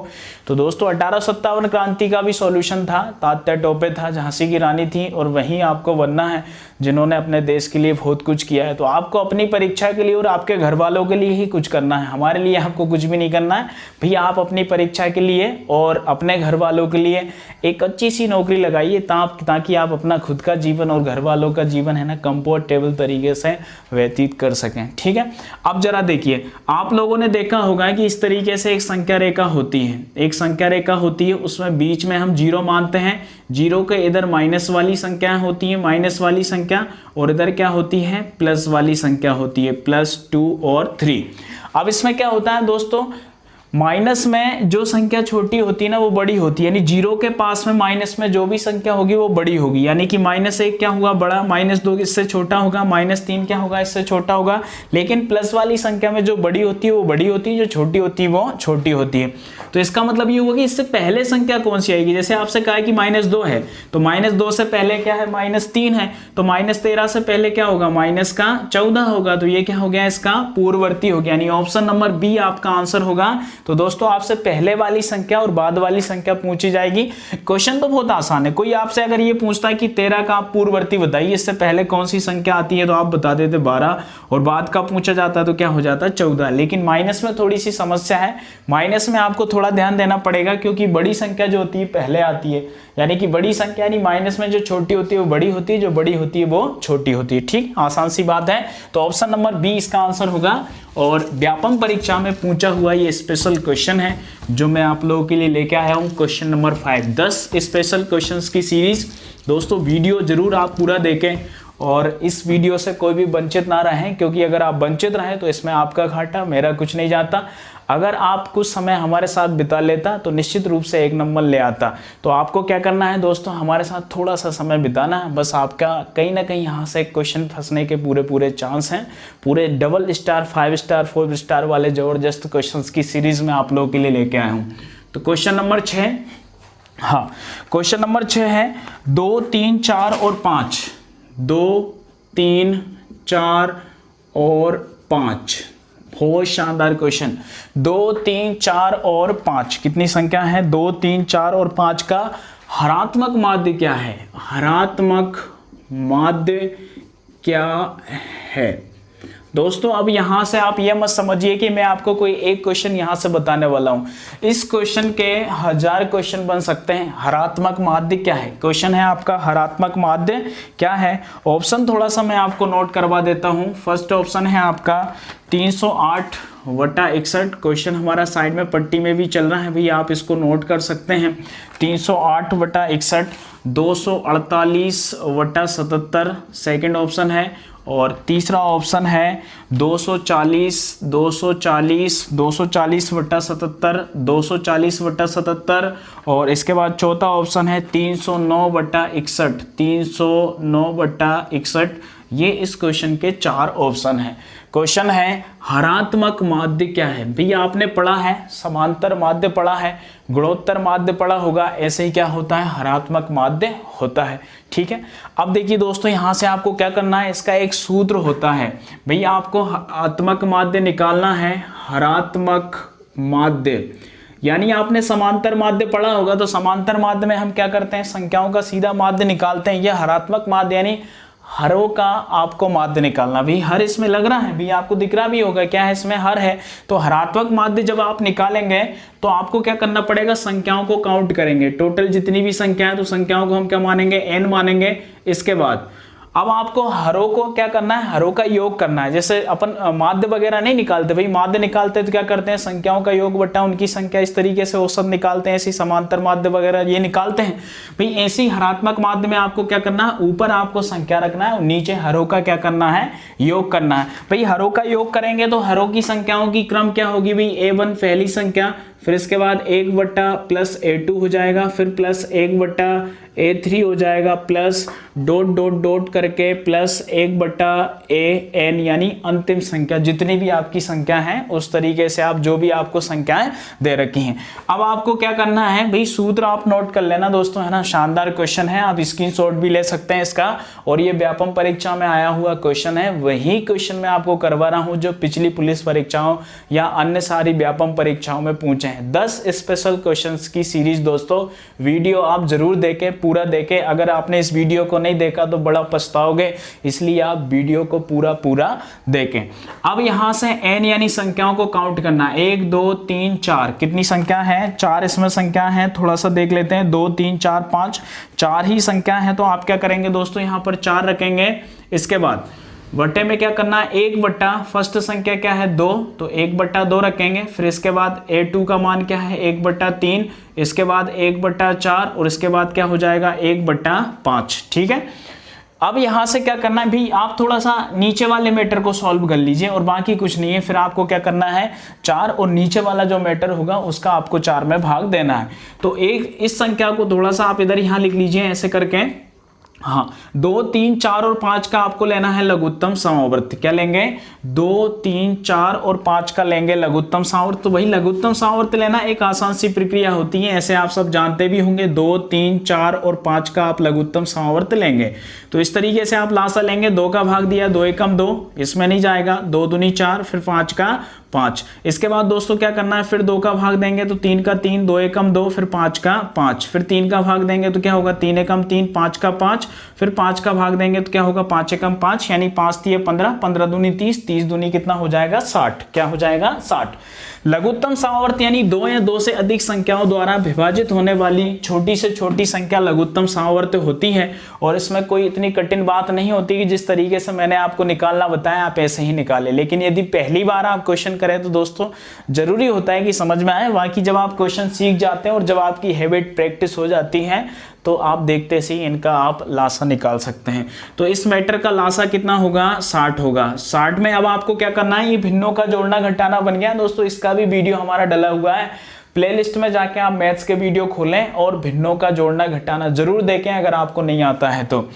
तो दोस्तों 1857 क्रांति का भी सॉल्यूशन था, तात्या टोपे था, झांसी की रानी थी, और वहीं आपको बनना है जिन्होंने अपने देश के लिए बहुत कुछ किया है। तो आपको अपनी परीक्षा के लिए और आपके घर वालों के लिए ही कुछ करना है, हमारे लिए आपको कुछ भी नहीं करना है। भैया आप अपनी परीक्षा के लिए और अपने घर वालों के लिए एक अच्छी सी नौकरी लगाइए ताकि आप अपना खुद का जीवन और घर वालों का जीवन है ना कंफर्टेबल तरीके से व्यतीत कर सकें। ठीक है, अब जरा देखिए, आप लोगों ने देखा होगा कि इस तरीके से एक संख्या रेखा होती है, एक संख्या रेखा होती है, उसमें बीच में हम 0 मानते हैं। 0 के इधर माइनस वाली संख्याएं होती है, माइनस वाली संख्या, और इधर क्या होती है? प्लस वाली संख्या होती है, +2 और 3। अब इसमें क्या होता है दोस्तों, माइनस में जो संख्या छोटी होती है ना वो बड़ी होती है, यानी जीरो के पास में माइनस में जो भी संख्या होगी वो बड़ी होगी, यानी कि -1 क्या होगा बड़ा, -2 इससे छोटा होगा, -3 क्या होगा इससे छोटा होगा। लेकिन प्लस वाली संख्या में जो बड़ी होती है वो बड़ी होती है, जो छोटी होती है वो छोटी होती है। तो इसका मतलब ये होगा कि इससे पहले संख्या कौन सी आएगी। जैसे आपसे कहा है कि -2 है, तो -2 से पहले क्या है, -3 है, तो -13 से पहले क्या होगा, -14 होगा। तो ये क्या हो गया, इसका पूर्ववर्ती हो गया, यानी ऑप्शन नंबर बी आपका आंसर होगा। तो दोस्तों आपसे पहले वाली संख्या और बाद वाली संख्या पूछी जाएगी। क्वेश्चन तो बहुत आसान है। कोई आपसे अगर ये पूछता है कि 13 का पूर्ववर्ती बताइए, इससे पहले कौन सी संख्या आती है, तो आप बता देते 12, और बाद का पूछा जाता है तो क्या हो जाता है 14। लेकिन माइनस में थोड़ी सी समस्या है, माइनस में आपको थोड़ा ध्यान देना पड़ेगा, क्योंकि बड़ी संख्या जो होती है पहले आती है, यानी कि बड़ी संख्या यानी माइनस में जो छोटी होती है वो बड़ी होती है, जो बड़ी होती है वो छोटी होती है। ठीक, आसान सी बात है। तो ऑप्शन नंबर बी इसका आंसर होगा। और व्यापम परीक्षा में पूछा हुआ ये स्पेशल क्वेश्चन है जो मैं आप लोगों के लिए लेके आया हूँ, क्वेश्चन नंबर 5। 10 स्पेशल क्वेश्चंस की सीरीज। दोस्तों वीडियो जरूर आप पूरा देखें और इस वीडियो से कोई भी वंचित ना रहें, क्योंकि अगर आप वंचित रहें तो इसमें आपका घाटा, मेरा कुछ नहीं जाता। अगर आप कुछ समय हमारे साथ बिता लेता तो निश्चित रूप से 1 नंबर ले आता। तो आपको क्या करना है दोस्तों, हमारे साथ थोड़ा सा समय बिताना है, बस आपका कहीं ना कहीं यहाँ से क्वेश्चन फंसने के पूरे चांस हैं। पूरे डबल स्टार, 5 स्टार, 4 स्टार वाले जबरदस्त क्वेश्चंस की सीरीज में आप लोगों के लिए लेके आया हूँ। तो क्वेश्चन नंबर 6, हाँ क्वेश्चन नंबर 6 है 2, 3, 4 और 5। 2, 3, 4 और 5, बहुत शानदार क्वेश्चन। 2, 3, 4 और 5 कितनी संख्या है, 2, 3, 4 और 5 का हरात्मक माध्य क्या है, हरात्मक माध्य क्या है। दोस्तों अब यहां से आप ये मत समझिए कि मैं आपको कोई एक क्वेश्चन यहां से बताने वाला हूं, इस क्वेश्चन के 1000 क्वेश्चन बन सकते हैं। हरात्मक माध्य क्या है, क्वेश्चन है आपका हरात्मक माध्य क्या है। ऑप्शन थोड़ा सा मैं आपको नोट करवा देता हूं। फर्स्ट ऑप्शन है आपका 308/61। क्वेश्चन हमारा साइड में पट्टी में भी चल रहा है भैया, आप इसको नोट कर सकते हैं। 308/61, 248/77 सेकेंड ऑप्शन है। और तीसरा ऑप्शन है 240/77, 240/77। और इसके बाद चौथा ऑप्शन है 309/61, 309/61। ये इस क्वेश्चन के 4 ऑप्शन हैं। क्वेश्चन है हरात्मक माध्य क्या है। भैया आपने पढ़ा है, समांतर माध्य पढ़ा है, गुणोत्तर माध्य पढ़ा होगा, ऐसे ही क्या होता है, हरात्मक माध्य होता है। ठीक है, अब देखिए दोस्तों यहां से आपको क्या करना है, इसका एक सूत्र होता है भैया, आपको हरात्मक माध्य निकालना है। हरात्मक माध्य यानी आपने समांतर माध्य पढ़ा होगा, तो समांतर माध्य में हम क्या करते हैं, संख्याओं का सीधा माध्य निकालते हैं। यह हरात्मक माध्य यानी हरों का आपको माध्य निकालना। भी हर इसमें लग रहा है, भी आपको दिख रहा भी होगा क्या है, इसमें हर है। तो हरात्मक माध्य जब आप निकालेंगे तो आपको क्या करना पड़ेगा, संख्याओं को काउंट करेंगे, टोटल जितनी भी संख्या है तो संख्याओं को हम क्या मानेंगे, n मानेंगे। इसके बाद अब आपको हरों को क्या करना है, हरों का योग करना है। जैसे अपन माध्य वगैरह नहीं निकालते भाई, माध्य निकालते तो क्या करते हैं, संख्याओं का योग बट्टा उनकी संख्या, इस तरीके से औसत निकालते हैं। ऐसी समांतर माध्य वगैरह ये निकालते हैं भाई। ऐसी हरात्मक माध्य में आपको क्या करना है, ऊपर आपको संख्या रखना है और नीचे हरों का क्या करना है, योग करना है। भाई हरों का योग करेंगे तो हरों की संख्याओं की क्रम क्या होगी भाई, a1 पहली संख्या, फिर इसके बाद 1/+a2 हो जाएगा, फिर +1/a3 हो जाएगा, प्लस डॉट डॉट डॉट करके +1/an, यानी अंतिम संख्या जितनी भी आपकी संख्या है उस तरीके से आप जो भी आपको संख्याएं दे रखी हैं। अब आपको क्या करना है भाई, सूत्र आप नोट कर लेना दोस्तों, है ना। शानदार क्वेश्चन है, आप स्क्रीनशॉट भी ले सकते हैं इसका। और ये व्यापम परीक्षा में आया हुआ क्वेश्चन है, वही क्वेश्चन मैं आपको करवा रहा हूं जो पिछली पुलिस परीक्षाओं या अन्य सारी व्यापम परीक्षाओं में पूछे हैं। 10 स्पेशल क्वेश्चंस की सीरीज दोस्तों, वीडियो आप जरूर देखें, पूरा देखें। अगर आपने इस वीडियो को नहीं देखा तो बड़ा पछताओगे, इसलिए आप वीडियो को पूरा देखें। अब यहां से n यानी संख्याओं को काउंट करना, 1 2 3 4 कितनी संख्या है, 4 इसमें संख्या है। थोड़ा सा देख लेते हैं, 2 3 4 5, 4 ही संख्या है। तो आप क्या करेंगे दोस्तों, यहां पर 4 रखेंगे। इसके बाद बट्टे में क्या करना है, 1/, फर्स्ट संख्या क्या है 2, तो 1/2 रखेंगे। फिर इसके बाद a2 का मान क्या है 1/3, इसके बाद 1/4 और इसके बाद क्या हो जाएगा 1/5। ठीक है, अब यहां से क्या करना है भी, आप थोड़ा सा नीचे वाले मैटर को सॉल्व कर लीजिए और बाकी कुछ नहीं है। फिर आपको क्या करना है, 4 और नीचे वाला जो मैटर होगा उसका आपको 4 में भाग देना है। तो एक इस संख्या को थोड़ा सा आप इधर यहां लिख लीजिए ऐसे करके। हाँ, 2, 3, 4 और 5 का आपको लेना है लघुत्तम समवर्त। क्या लेंगे, 2, 3, 4 और 5 का लेंगे लघुत्तम समवर्त। तो वही लघुत्तम समवर्त लेना एक आसान सी प्रक्रिया होती है, ऐसे आप सब जानते भी होंगे। 2, 3, 4 और 5 का आप लघुत्तम समवर्त लेंगे तो इस तरीके से आप लासा लेंगे। 2 का भाग दिया, 2 एकम 2, इसमें नहीं जाएगा, 2 दूनी 4, फिर 5 का 5। इसके बाद दोस्तों क्या करना है, फिर 2 का भाग देंगे तो 3 का 3, 2 एकम 2, फिर 5 का 5, फिर 3 का भाग देंगे तो क्या होगा, 3 एकम 3, 5 का 5, फिर 5 का भाग देंगे तो क्या होगा, 5 एकम 5, यानी 5 3 15, 15 दूनी 30, 30 दूनी कितना हो जाएगा, 60। क्या हो जाएगा, 60। लघुत्तम समवर्त यानी 2 या 2 से अधिक संख्याओं द्वारा विभाजित होने वाली छोटी से छोटी संख्या लघुत्तम समवर्त होती है। और इसमें कोई इतनी कठिन बात नहीं होती कि जिस तरीके से मैंने आपको निकालना बताया आप ऐसे ही निकालें। लेकिन यदि पहली बार आप क्वेश्चन करें तो दोस्तों जरूरी होता है कि समझ में आए। बाकी जब आप क्वेश्चन सीख जाते हैं और जब आपकी हैबिट प्रैक्टिस हो जाती है तो आप देखते से ही इनका आप लासा निकाल सकते हैं। तो इस मैटर का लासा कितना होगा, 60 होगा। 60 में अब आपको क्या करना है, ये भिन्नों का जोड़ना घटाना बन गया दोस्तों। इसका भी वीडियो हमारा डला हुआ है, प्लेलिस्ट में जाके आप मैथ्स के वीडियो खोलें और भिन्नों का जोड़ना घटाना जरूर देखें अगर आपको नहीं आता है तो।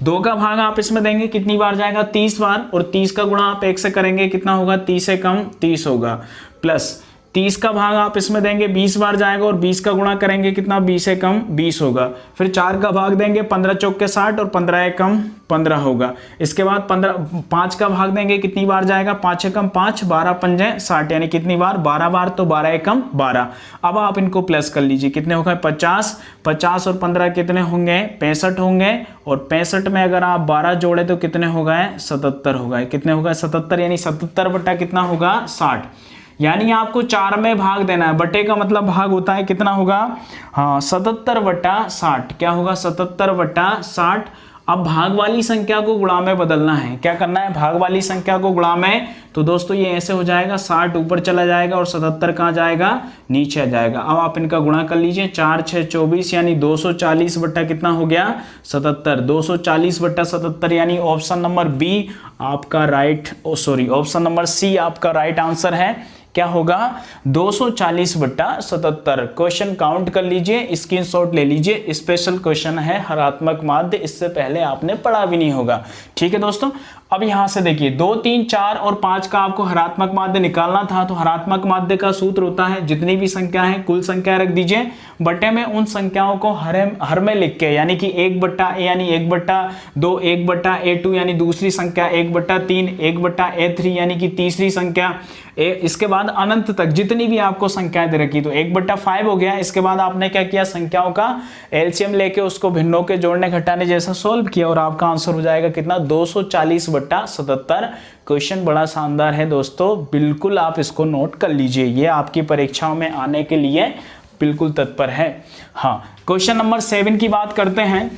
2 का भाग आप इसमें देंगे, कितनी बार जाएगा, 30 बार, और 30 का गुणा आप 1 से करेंगे, कितना होगा, 30 से कम 30 होगा, प्लस 30 का भाग आप इसमें देंगे, 20 बार जाएगा, और 20 का गुणा करेंगे, कितना, 20 से कम 20 होगा। फिर 4 का भाग देंगे, 15 चौक के 60, और 15 एकम 15 होगा। इसके बाद 5 का भाग देंगे, कितनी बार जाएगा, 5 एकम 5, 12 पंजे 60, यानी कितनी बार, 12 बार, तो 12 एकम 12। अब आप इनको प्लस कर लीजिए, कितने होगा, 50, 50 और 15 कितने होंगे, 65 होंगे, और 65 में अगर आप 12 जोड़े तो कितने हो गए, 77 हो गए। कितने होगा, 77, यानी 77 बटा कितना होगा, 60। यानी आपको 4 में भाग देना है। बटे का मतलब भाग होता है, कितना होगा, हाँ, 77 बटा 60। क्या होगा, 77 बटा 60। अब भाग वाली संख्या को गुणा में बदलना है। क्या करना है, भाग वाली संख्या को गुणा में, तो दोस्तों ये ऐसे हो जाएगा, 60 ऊपर चला जाएगा और 77 कहाँ जाएगा, नीचे आ जाएगा। अब आप इनका गुणा कर लीजिए, 4 6 24, यानी 240 बट्टा कितना हो गया, 77। 240 बट्टा 77, यानी ऑप्शन नंबर बी आपका राइट, ऑप्शन नंबर सी आपका राइट आंसर है। क्या होगा, 240 बट्टा 77। क्वेश्चन काउंट कर लीजिए, स्क्रीनशॉट ले लीजिए, स्पेशल क्वेश्चन है, हरात्मक माध्य, इससे पहले आपने पढ़ा भी नहीं होगा। ठीक है दोस्तों, अब यहां से देखिए 2, 3, 4 और 5 का आपको हरात्मक माध्य निकालना था। तो हरात्मक माध्य का सूत्र होता है, जितनी भी संख्या है कुल संख्या रख दीजिए, बटे में उन संख्याओं को हर में लिख के, यानी कि 1 बट्टा ए यानी 1 बट्टा 2, 1 बट्टा A2 यानी दूसरी संख्या, 1 बट्टा 3, 1 बट्टा A3 यानी कि तीसरी संख्या, इसके बाद अनंत तक जितनी भी आपको संख्याएं दे रखी, तो 1/5 हो गया। इसके बाद आपने क्या किया, संख्याओं का एलसीएम लेके उसको भिन्नों के जोड़ने घटाने जैसा सोल्व किया और आपका आंसर हो जाएगा कितना, 240 बट्टा 77। क्वेश्चन बड़ा शानदार है दोस्तों, बिल्कुल आप इसको नोट कर लीजिए, ये आपकी परीक्षाओं में आने के लिए बिल्कुल तत्पर है। हाँ, क्वेश्चन नंबर 7 की बात करते हैं।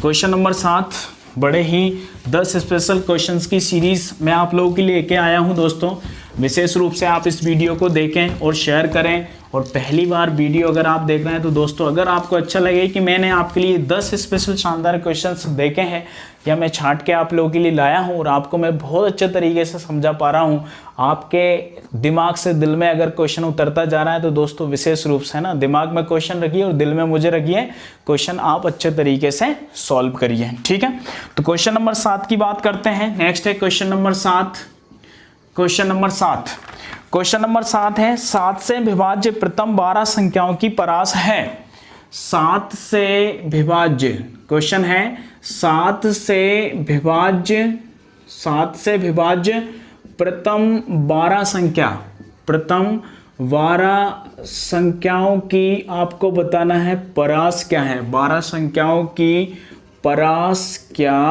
क्वेश्चन नंबर 7 बड़े ही 10 स्पेशल क्वेश्चंस की सीरीज मैं आप लोगों के लिए लेके आया हूं दोस्तों। विशेष रूप से आप इस वीडियो को देखें और शेयर करें। और पहली बार वीडियो अगर आप देख रहे हैं तो दोस्तों, अगर आपको अच्छा लगे कि मैंने आपके लिए 10 स्पेशल शानदार क्वेश्चंस देखे हैं या मैं छांट के आप लोगों के लिए लाया हूं और आपको मैं बहुत अच्छे तरीके से समझा पा रहा हूं, आपके दिमाग से दिल में अगर क्वेश्चन उतरता जा रहा है तो दोस्तों विशेष रूप से ना दिमाग में क्वेश्चन रखिए और दिल में मुझे रखिए, क्वेश्चन आप अच्छे तरीके से सॉल्व करिए। ठीक है, तो क्वेश्चन नंबर 7 की बात करते हैं। नेक्स्ट है question number 7। Question number 7, question number 7 है, 7 से विभाज्य प्रथम 12 संख्याओं की परास है। 7 से विभाज्य, क्वेश्चन है 7 से विभाज्य प्रथम 12 संख्या, प्रथम 12 संख्याओं की आपको बताना है परास क्या है, 12 संख्याओं की परास क्या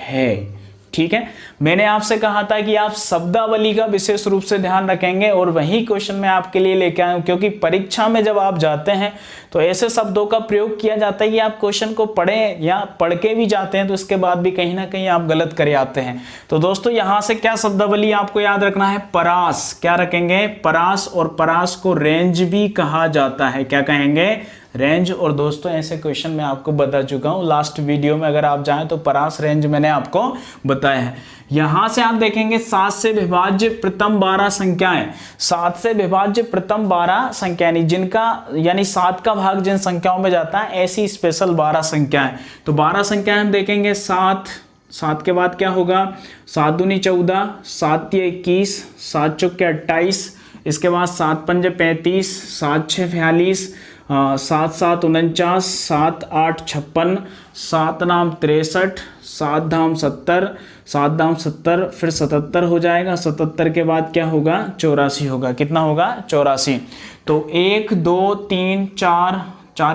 है। ठीक है, मैंने आपसे कहा था कि आप शब्दावली का विशेष रूप से ध्यान रखेंगे और वही क्वेश्चन मैं आपके लिए लेके आया हूं, क्योंकि परीक्षा में जब आप जाते हैं तो ऐसे शब्दों का प्रयोग किया जाता है कि आप क्वेश्चन को पढ़ें या पढ़ के भी जाते हैं तो इसके बाद भी कहीं ना कहीं आप गलत करे आते हैं। तो दोस्तों यहां से क्या शब्दावली आपको याद रखना है, परास। क्या रखेंगे, परास, और परास को रेंज भी कहा जाता है। क्या कहेंगे, रेंज। और दोस्तों ऐसे क्वेश्चन मैं आपको बता चुका हूँ लास्ट वीडियो में, अगर आप जाएं तो परास रेंज मैंने आपको बताया है। यहां से आप देखेंगे 7 से विभाज्य प्रथम 12 संख्याएं, 7 से विभाज्य प्रथम 12 संख्याएं जिनका यानी 7 का भाग जिन संख्याओं में जाता है, ऐसी स्पेशल 12 संख्याएं। तो 12 संख्याएं हम देखेंगे 7 के बाद क्या होगा, 7 दूनी 14, 7 तिया 21, 7 चौके 28, इसके बाद 7 पंजे 35, 7 छः 42, 7 7 49, 7 8 56, 7 नाम 63, 7 धाम 70, 7 धाम 70, फिर 77 हो जाएगा। 77 के बाद क्या होगा, 84 होगा। कितना होगा, 84। तो 1 2 3 4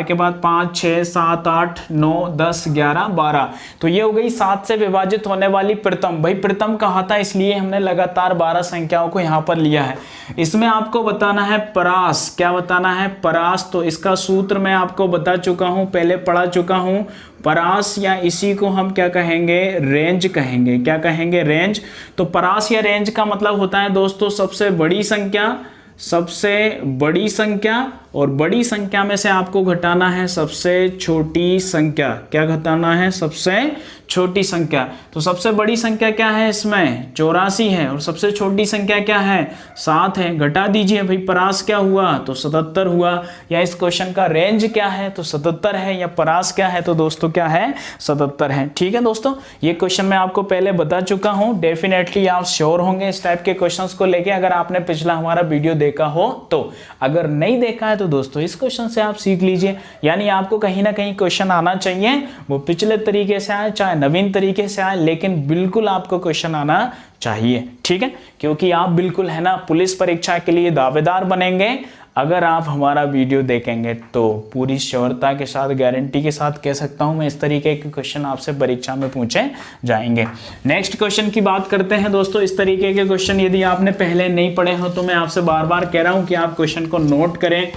के बाद 5 6 7 8 9 10 11 12। तो ये हो गई 7 से विभाजित होने वाली प्रथम। भाई प्रथम कहा था इसलिए हमने लगातार 12 संख्याओं को यहाँ पर लिया है। इसमें आपको बताना है परास। क्या बताना है, परास। तो इसका सूत्र मैं आपको बता चुका हूँ, पहले पढ़ा चुका हूँ। परास या इसी को हम क्या कहेंगे, रेंज कहेंगे। क्या कहेंगे, रेंज। तो परास या रेंज का मतलब होता है दोस्तों सबसे बड़ी संख्या, सबसे बड़ी संख्या, और बड़ी संख्या में से आपको घटाना है सबसे छोटी संख्या। क्या घटाना है, सबसे छोटी संख्या। तो सबसे बड़ी संख्या क्या है इसमें, 84 है, और सबसे छोटी संख्या क्या है, 7 है। घटा दीजिए भाई, परास क्या हुआ, तो 77 हुआ। या इस क्वेश्चन का रेंज क्या है, तो 77 है, या परास क्या है, तो दोस्तों क्या है, 77 है। ठीक है दोस्तों, ये क्वेश्चन मैं आपको पहले बता चुका हूं। डेफिनेटली आप श्योर होंगे इस टाइप के क्वेश्चंस को लेके, अगर आपने पिछला हमारा वीडियो देखा हो तो। अगर नहीं देखा है तो दोस्तों इस क्वेश्चन से आप सीख लीजिए। यानी आपको कहीं ना कहीं क्वेश्चन आना चाहिए, वो पिछले तरीके से आए चाहे नवीन तरीके से आए, लेकिन बिल्कुल आपको क्वेश्चन आना चाहिए। ठीक है, क्योंकि आप बिल्कुल है ना पुलिस परीक्षा के लिए दावेदार बनेंगे अगर आप हमारा वीडियो देखेंगे। तो पूरी श्योरता के साथ, गारंटी के साथ कह सकता हूं मैं, इस तरीके के क्वेश्चन आपसे परीक्षा में पूछे जाएंगे। नेक्स्ट क्वेश्चन की बात करते हैं दोस्तों। इस तरीके के क्वेश्चन यदि आपने पहले नहीं पढ़े हो तो मैं आपसे बार बार कह रहा हूं कि आप क्वेश्चन को नोट करें,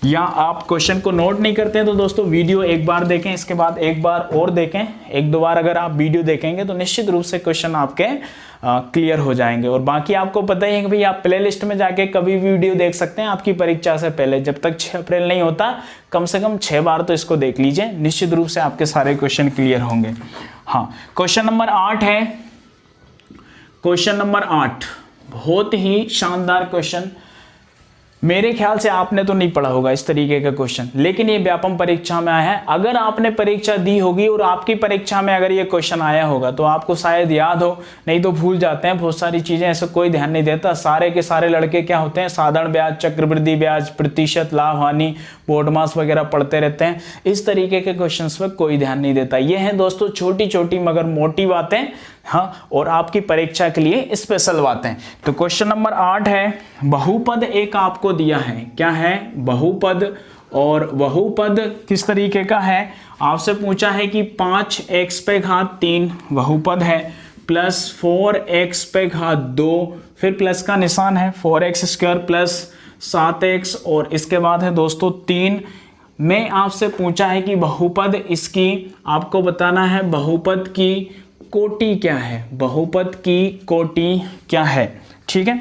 या आप क्वेश्चन को नोट नहीं करते हैं तो दोस्तों वीडियो एक बार देखें, इसके बाद एक बार और देखें। 1-2 बार अगर आप वीडियो देखेंगे तो निश्चित रूप से क्वेश्चन आपके क्लियर हो जाएंगे। और बाकी आपको पता ही है कि भाई आप प्ले लिस्ट में जाके कभी भी वीडियो देख सकते हैं आपकी परीक्षा से पहले। जब तक 6 अप्रैल नहीं होता, कम से कम 6 बार तो इसको देख लीजिए, निश्चित रूप से आपके सारे क्वेश्चन क्लियर होंगे। हाँ, क्वेश्चन नंबर 8 है। क्वेश्चन नंबर 8 बहुत ही शानदार क्वेश्चन। मेरे ख्याल से आपने तो नहीं पढ़ा होगा इस तरीके का क्वेश्चन, लेकिन ये व्यापम परीक्षा में आया है। अगर आपने परीक्षा दी होगी और आपकी परीक्षा में अगर ये क्वेश्चन आया होगा तो आपको शायद याद हो, नहीं तो भूल जाते हैं बहुत सारी चीजें, ऐसे कोई ध्यान नहीं देता। सारे के सारे लड़के क्या होते हैं, साधारण ब्याज, चक्रवृद्धि ब्याज, प्रतिशत, लाभ हानि, बोर्डमास वगैरह पढ़ते रहते हैं। इस तरीके के क्वेश्चन पर कोई ध्यान नहीं देता। ये है दोस्तों छोटी छोटी मगर मोटी बातें, हाँ, और आपकी परीक्षा के लिए स्पेशल बातें। तो क्वेश्चन नंबर 8 है, बहुपद एक आपको दिया है। क्या है, बहुपद। और बहुपद किस तरीके का है, आपसे पूछा है कि 5x पे घात 3 बहुपद है, प्लस 4x पे घात 2, फिर प्लस का निशान है, 4x स्क्वायर प्लस 7x, और इसके बाद है दोस्तों 3 में आपसे पूछा है कि बहुपद, इसकी आपको बताना है बहुपद की कोटि क्या है, बहुपद की कोटि क्या है। ठीक है,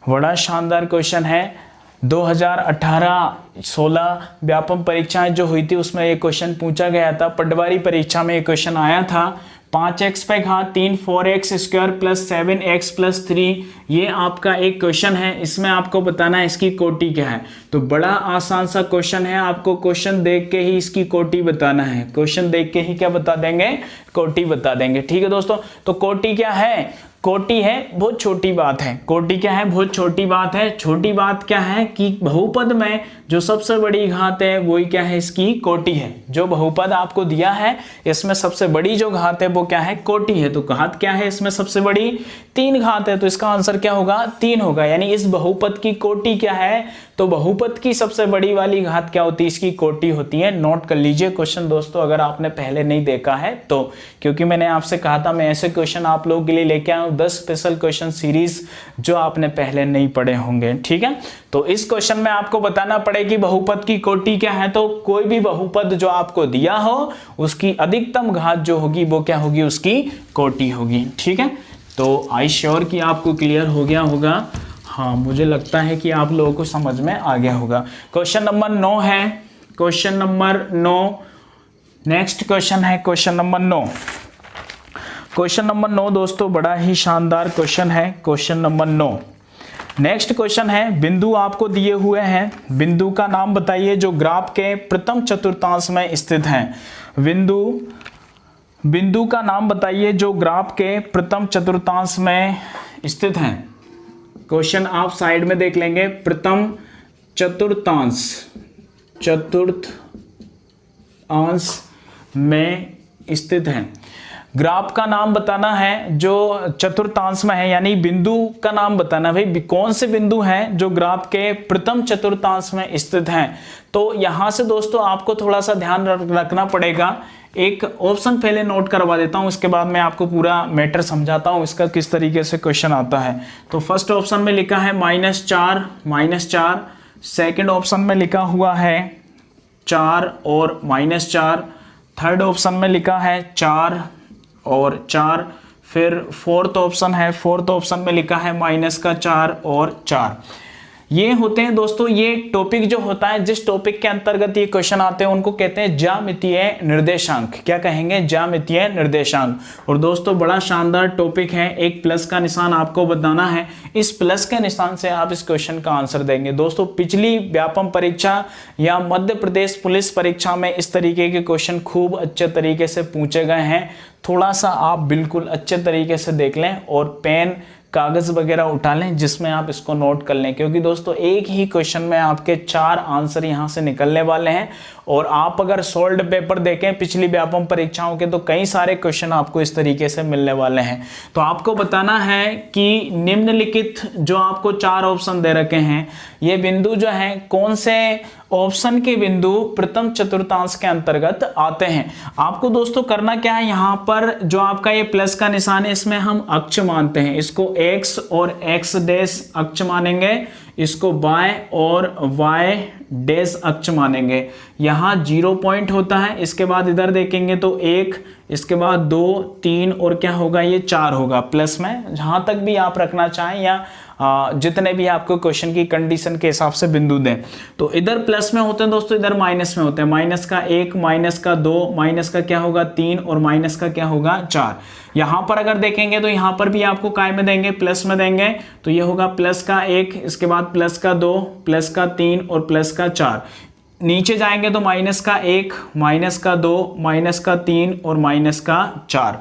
बड़ा शानदार क्वेश्चन है। 2018-16 व्यापम परीक्षाएं जो हुई थी उसमें ये क्वेश्चन पूछा गया था। पटवारी परीक्षा में ये क्वेश्चन आया था। 5x पे घात 3 4x square plus 7x plus 3, ये आपका एक क्वेश्चन है। इसमें आपको बताना है इसकी कोटि क्या है। तो बड़ा आसान सा क्वेश्चन है, आपको क्वेश्चन देख के ही इसकी कोटि बताना है। क्वेश्चन देख के ही क्या बता देंगे, कोटि बता देंगे। ठीक है दोस्तों, तो कोटि क्या है, कोटि है बहुत छोटी बात है। कोटि क्या है, बहुत छोटी बात है। छोटी बात क्या है कि बहुपद में जो सबसे बड़ी घात है वही क्या है, इसकी कोटि है। जो बहुपद आपको दिया है इसमें सबसे बड़ी जो घात है वो क्या है, कोटि है। तो घात क्या है इसमें सबसे बड़ी, 3 घात है, तो इसका आंसर क्या होगा, 3 होगा। यानी इस बहुपद की कोटि क्या है, तो बहुपद की सबसे बड़ी वाली घात क्या होती है, इसकी कोटि होती है। नोट कर लीजिए क्वेश्चन दोस्तों, अगर आपने पहले नहीं देखा है तो, क्योंकि मैंने आपसे कहा था मैं ऐसे क्वेश्चन आप लोगों के लिए लेके आया हूं 10 स्पेशल क्वेश्चन सीरीज जो आपने पहले नहीं पढ़े होंगे। ठीक है, तो इस क्वेश्चन में आपको बताना पड़ेगी बहुपद की कोटि क्या है। तो कोई भी बहुपद जो आपको दिया हो उसकी अधिकतम घात जो होगी वो क्या होगी, उसकी कोटि होगी। ठीक है, तो आई श्योर कि आपको क्लियर हो गया होगा। हाँ, मुझे लगता है कि आप लोगों को समझ में आ गया होगा। क्वेश्चन नंबर 9 है। Question number 9। नेक्स्ट क्वेश्चन है क्वेश्चन नंबर 9। क्वेश्चन नंबर 9 दोस्तों बड़ा ही शानदार क्वेश्चन है। क्वेश्चन नंबर 9, नेक्स्ट क्वेश्चन है, बिंदु आपको दिए हुए हैं, बिंदु का नाम बताइए जो ग्राफ के प्रथम चतुर्थांश में स्थित हैं। बिंदु का नाम बताइए जो ग्राफ के प्रथम चतुर्थांश में स्थित हैं। क्वेश्चन आप साइड में देख लेंगे। प्रथम चतुर्थांश में स्थित हैं। ग्राफ का नाम बताना है जो चतुर्थांश में है, यानी बिंदु का नाम बताना है भाई कौन से बिंदु हैं जो ग्राफ के प्रथम चतुर्थांश में स्थित हैं। तो यहां से दोस्तों आपको थोड़ा सा ध्यान रखना पड़ेगा। एक ऑप्शन पहले नोट करवा देता हूं, उसके बाद मैं आपको पूरा मैटर समझाता हूं इसका किस तरीके से क्वेश्चन आता है। तो फर्स्ट ऑप्शन में लिखा है -4। सेकेंड ऑप्शन में लिखा हुआ है 4 और -4। थर्ड ऑप्शन में लिखा है 4 और 4। फिर फोर्थ ऑप्शन है, फोर्थ ऑप्शन में लिखा है -4 और 4। ये होते हैं दोस्तों, ये टॉपिक जो होता है, जिस टॉपिक के अंतर्गत ये क्वेश्चन आते हैं उनको कहते हैं ज्यामितीय निर्देशांक। क्या कहेंगे? ज्यामितीय निर्देशांक। और दोस्तों बड़ा शानदार टॉपिक है। एक प्लस का निशान आपको बताना है, इस प्लस के निशान से आप इस क्वेश्चन का आंसर देंगे। दोस्तों पिछली व्यापम परीक्षा या मध्य प्रदेश पुलिस परीक्षा में इस तरीके के क्वेश्चन खूब अच्छे तरीके से पूछे गए हैं। थोड़ा सा आप बिल्कुल अच्छे तरीके से देख लें और पेन कागज वगैरह उठा लें जिसमें आप इसको नोट कर लें, क्योंकि दोस्तों एक ही क्वेश्चन में आपके 4 आंसर यहां से निकलने वाले हैं। और आप अगर सोल्ड पेपर देखें पिछली व्यापम परीक्षाओं के तो कई सारे क्वेश्चन आपको इस तरीके से मिलने वाले हैं। तो आपको बताना है कि निम्नलिखित जो आपको 4 ऑप्शन दे रखे हैं, ये बिंदु जो है कौन से ऑप्शन के बिंदु प्रथम चतुर्थांश के अंतर्गत आते हैं। आपको दोस्तों करना क्या है, यहां पर जो आपका ये प्लस का निशान है इसमें हम अक्ष मानते हैं, इसको x और x डैश अक्ष मानेंगे, इसको y और y डैश अक्ष मानेंगे। यहाँ 0 पॉइंट होता है, इसके बाद इधर देखेंगे तो 1, इसके बाद 2, 3 और क्या होगा, ये 4 होगा प्लस में। जहां तक भी आप रखना चाहें या जितने भी आपको क्वेश्चन की कंडीशन के हिसाब से बिंदु दें। तो इधर प्लस में होते हैं दोस्तों, इधर माइनस में होते हैं। माइनस का 1, माइनस का 2, माइनस का क्या होगा 3 और माइनस का क्या होगा 4। यहां पर अगर देखेंगे तो यहां पर भी आपको काय में देंगे, प्लस में देंगे। तो ये होगा प्लस का 1, इसके बाद प्लस का 2, प्लस का 3 और प्लस का 4। नीचे जाएंगे तो माइनस का 1, माइनस का 2, माइनस का 3 और माइनस का 4।